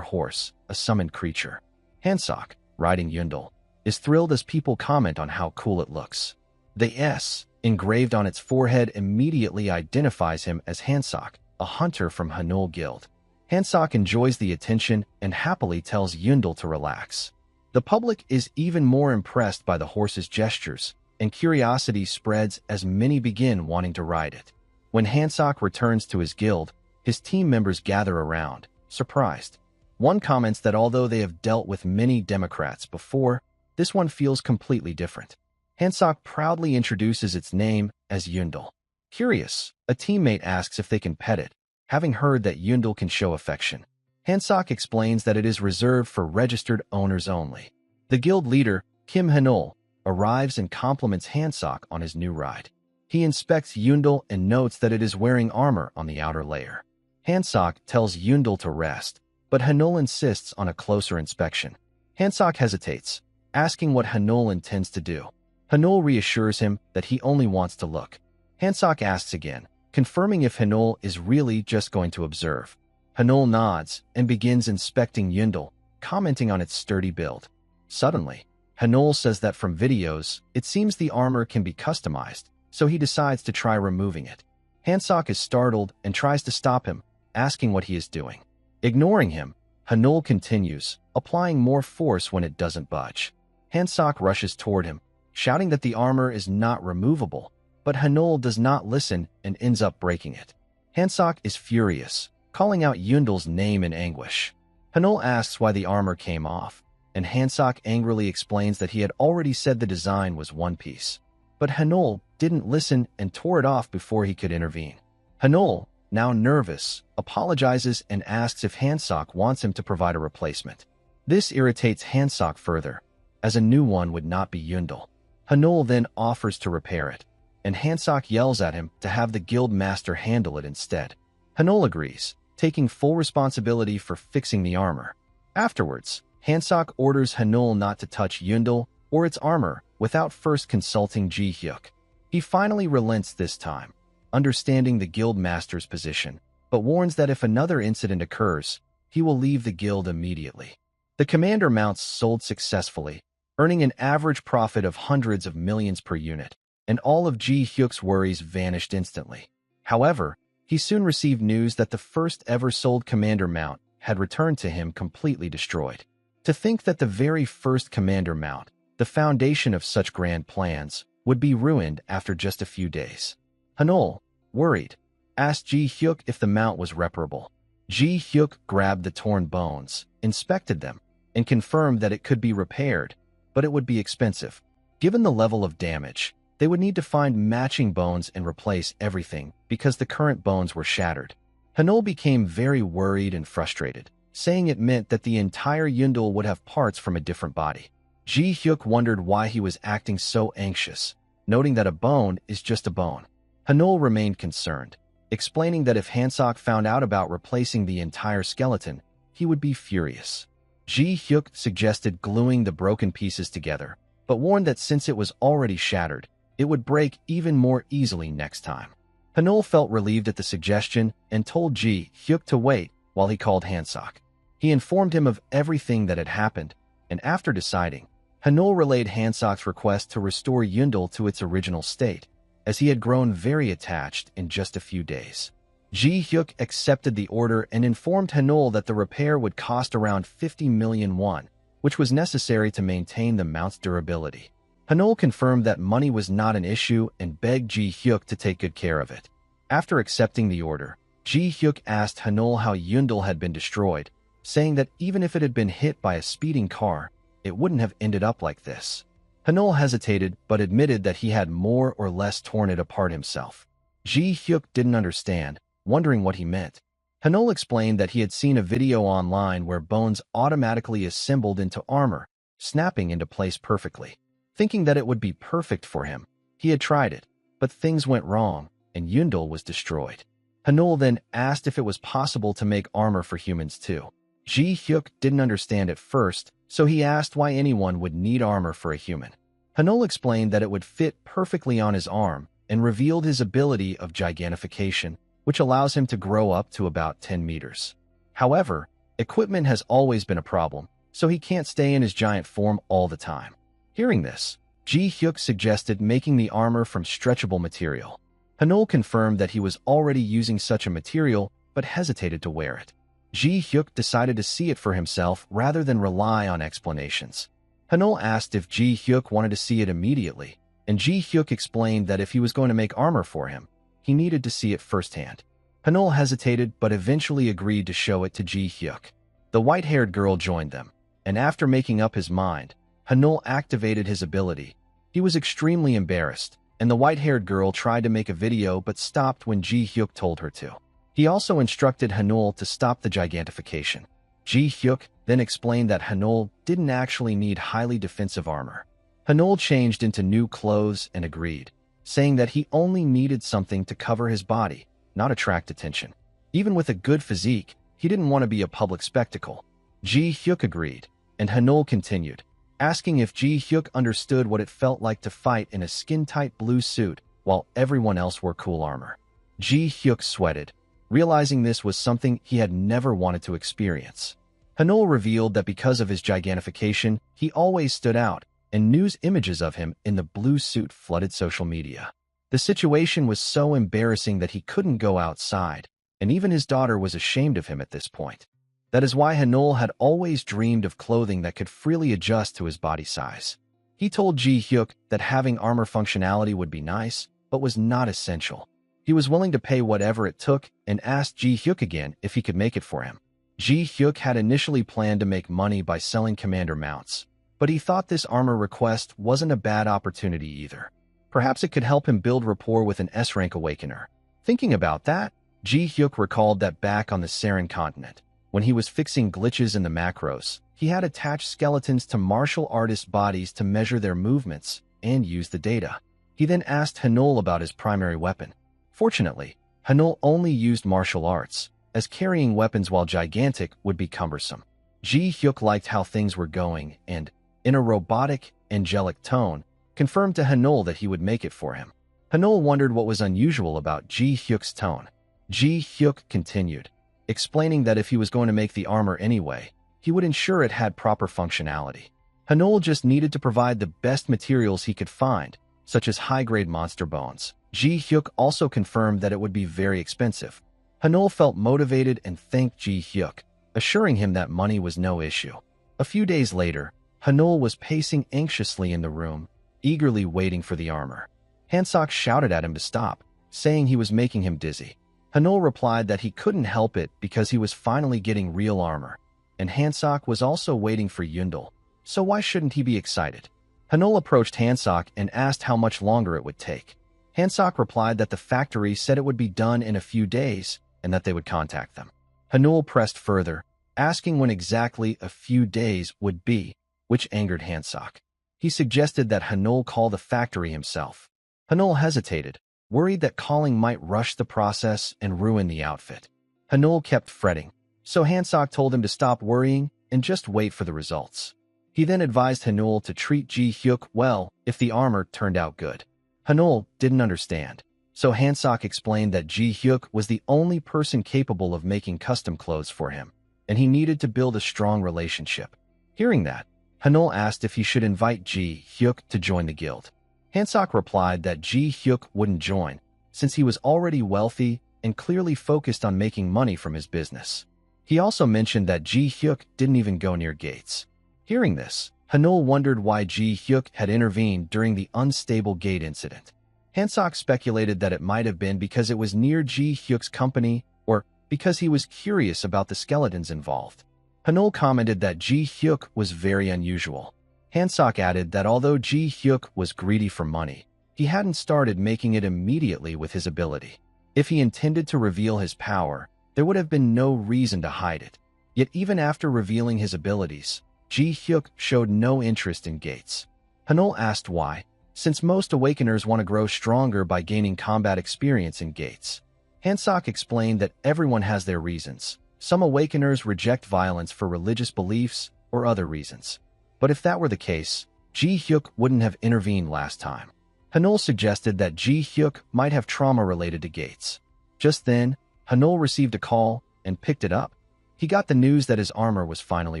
horse, a summoned creature. Hansok, riding Yundel, is thrilled as people comment on how cool it looks. The S, engraved on its forehead, immediately identifies him as Hansok, a hunter from Hanul Guild. Hansok enjoys the attention and happily tells Yundel to relax. The public is even more impressed by the horse's gestures, and curiosity spreads as many begin wanting to ride it. When Hansok returns to his guild, his team members gather around, surprised. One comments that although they have dealt with many Democrats before, this one feels completely different. Hansok proudly introduces its name as Yundel. Curious, a teammate asks if they can pet it, having heard that Yundel can show affection. Hansok explains that it is reserved for registered owners only. The guild leader, Kim Hanol, arrives and compliments Hansok on his new ride. He inspects Yundel and notes that it is wearing armor on the outer layer. Hansok tells Yundel to rest, but Hanol insists on a closer inspection. Hansok hesitates, asking what Hanol intends to do. Hanol reassures him that he only wants to look. Hansok asks again, confirming if Hanol is really just going to observe. Hanol nods and begins inspecting Yundel, commenting on its sturdy build. Suddenly, Hanol says that from videos, it seems the armor can be customized, so he decides to try removing it. Hansok is startled and tries to stop him, asking what he is doing. Ignoring him, Hanol continues, applying more force when it doesn't budge. Hansok rushes toward him, shouting that the armor is not removable, but Hanol does not listen and ends up breaking it. Hansok is furious, calling out Yundel's name in anguish. Hanol asks why the armor came off, and Hansok angrily explains that he had already said the design was one piece. But Hanol didn't listen and tore it off before he could intervene. Hanol, now nervous, apologizes and asks if Hansok wants him to provide a replacement. This irritates Hansok further, as a new one would not be Yundel. Hanol then offers to repair it, and Hansok yells at him to have the guild master handle it instead. Hanol agrees, taking full responsibility for fixing the armor. Afterwards, Hansok orders Hanol not to touch Yundel or its armor without first consulting Ji Hyuk. He finally relents this time, understanding the guild master's position, but warns that if another incident occurs, he will leave the guild immediately. The commander mounts sold successfully, earning an average profit of hundreds of millions per unit, and all of Ji Hyuk's worries vanished instantly. However, he soon received news that the first ever sold commander mount had returned to him completely destroyed. To think that the very first commander mount, the foundation of such grand plans, would be ruined after just a few days. Hanol, worried, asked Ji Hyuk if the mount was reparable. Ji Hyuk grabbed the torn bones, inspected them, and confirmed that it could be repaired, but it would be expensive. Given the level of damage, they would need to find matching bones and replace everything because the current bones were shattered. Hanol became very worried and frustrated, saying it meant that the entire Yundel would have parts from a different body. Ji Hyuk wondered why he was acting so anxious, noting that a bone is just a bone. Hanol remained concerned, explaining that if Hansok found out about replacing the entire skeleton, he would be furious. Ji Hyuk suggested gluing the broken pieces together, but warned that since it was already shattered, it would break even more easily next time. Hanol felt relieved at the suggestion and told Ji Hyuk to wait while he called Hansok. He informed him of everything that had happened, and after deciding, Hanol relayed Hansok's request to restore Yundel to its original state, as he had grown very attached in just a few days. Ji Hyuk accepted the order and informed Hanol that the repair would cost around 50 million won, which was necessary to maintain the mount's durability. Hanol confirmed that money was not an issue and begged Ji Hyuk to take good care of it. After accepting the order, Ji Hyuk asked Hanol how Yundel had been destroyed, saying that even if it had been hit by a speeding car, it wouldn't have ended up like this. Hanol hesitated but admitted that he had more or less torn it apart himself. Ji Hyuk didn't understand, wondering what he meant. Hanol explained that he had seen a video online where bones automatically assembled into armor, snapping into place perfectly. Thinking that it would be perfect for him, he had tried it, but things went wrong, and Yundel was destroyed. Hanol then asked if it was possible to make armor for humans too. Ji Hyuk didn't understand at first, so he asked why anyone would need armor for a human. Hanol explained that it would fit perfectly on his arm and revealed his ability of gigantification, which allows him to grow up to about 10 meters. However, equipment has always been a problem, so he can't stay in his giant form all the time. Hearing this, Ji Hyuk suggested making the armor from stretchable material. Hanol confirmed that he was already using such a material but hesitated to wear it. Ji Hyuk decided to see it for himself rather than rely on explanations. Hanol asked if Ji Hyuk wanted to see it immediately, and Ji Hyuk explained that if he was going to make armor for him, he needed to see it firsthand. Hanol hesitated but eventually agreed to show it to Ji Hyuk. The white-haired girl joined them, and after making up his mind, Hanol activated his ability. He was extremely embarrassed and the white-haired girl tried to make a video but stopped when Ji-hyuk told her to. He also instructed Hanul to stop the gigantification. Ji-hyuk then explained that Hanul didn't actually need highly defensive armor. Hanul changed into new clothes and agreed, saying that he only needed something to cover his body, not attract attention. Even with a good physique, he didn't want to be a public spectacle. Ji-hyuk agreed, and Hanul continued, asking if Ji-hyuk understood what it felt like to fight in a skin-tight blue suit while everyone else wore cool armor. Ji-hyuk sweated, realizing this was something he had never wanted to experience. Hanul revealed that because of his gigantification, he always stood out, and news images of him in the blue suit flooded social media. The situation was so embarrassing that he couldn't go outside, and even his daughter was ashamed of him at this point. That is why Hanul had always dreamed of clothing that could freely adjust to his body size. He told Ji-hyuk that having armor functionality would be nice, but was not essential. He was willing to pay whatever it took and asked Ji-hyuk again if he could make it for him. Ji-hyuk had initially planned to make money by selling commander mounts, but he thought this armor request wasn't a bad opportunity either. Perhaps it could help him build rapport with an S-rank awakener. Thinking about that, Ji-hyuk recalled that back on the Saren continent, when he was fixing glitches in the macros, he had attached skeletons to martial artists' bodies to measure their movements and use the data. He then asked Hanul about his primary weapon. Fortunately, Hanul only used martial arts, as carrying weapons while gigantic would be cumbersome. Ji-hyuk liked how things were going and, in a robotic, angelic tone, confirmed to Hanul that he would make it for him. Hanul wondered what was unusual about Ji-hyuk's tone. Ji-hyuk continued, explaining that if he was going to make the armor anyway, he would ensure it had proper functionality. Hanul just needed to provide the best materials he could find, such as high-grade monster bones. Ji-hyuk also confirmed that it would be very expensive. Hanul felt motivated and thanked Ji-hyuk, assuring him that money was no issue. A few days later, Hanul was pacing anxiously in the room, eagerly waiting for the armor. Hansok shouted at him to stop, saying he was making him dizzy. Hanul replied that he couldn't help it because he was finally getting real armor, and Hansok was also waiting for Yundel, so why shouldn't he be excited? Hanul approached Hansok and asked how much longer it would take. Hansok replied that the factory said it would be done in a few days and that they would contact them. Hanul pressed further, asking when exactly a few days would be, which angered Hansok. He suggested that Hanul call the factory himself. Hanul hesitated, worried that calling might rush the process and ruin the outfit. Hanul kept fretting, so Hansok told him to stop worrying and just wait for the results. He then advised Hanul to treat Ji-hyuk well if the armor turned out good. Hanul didn't understand, so Hansok explained that Ji-hyuk was the only person capable of making custom clothes for him, and he needed to build a strong relationship. Hearing that, Hanul asked if he should invite Ji-hyuk to join the guild. Hansok replied that Ji-hyuk wouldn't join, since he was already wealthy and clearly focused on making money from his business. He also mentioned that Ji-hyuk didn't even go near gates. Hearing this, Hanul wondered why Ji-hyuk had intervened during the unstable gate incident. Hansok speculated that it might have been because it was near Ji-hyuk's company or because he was curious about the skeletons involved. Hanul commented that Ji-hyuk was very unusual. Hansok added that although Ji-hyuk was greedy for money, he hadn't started making it immediately with his ability. If he intended to reveal his power, there would have been no reason to hide it. Yet even after revealing his abilities, Ji-hyuk showed no interest in gates. Hanul asked why, since most awakeners want to grow stronger by gaining combat experience in gates. Hansok explained that everyone has their reasons. Some awakeners reject violence for religious beliefs or other reasons. But if that were the case, Ji-hyuk wouldn't have intervened last time. Hanul suggested that Ji-hyuk might have trauma related to gates. Just then, Hanul received a call and picked it up. He got the news that his armor was finally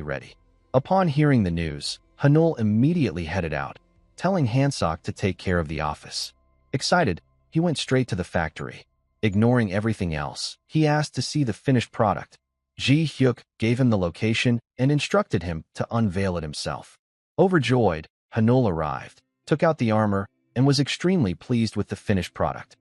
ready. Upon hearing the news, Hanul immediately headed out, telling Hansok to take care of the office. Excited, he went straight to the factory. Ignoring everything else, he asked to see the finished product. Ji-hyuk gave him the location and instructed him to unveil it himself. Overjoyed, Hanul arrived, took out the armor, and was extremely pleased with the finished product.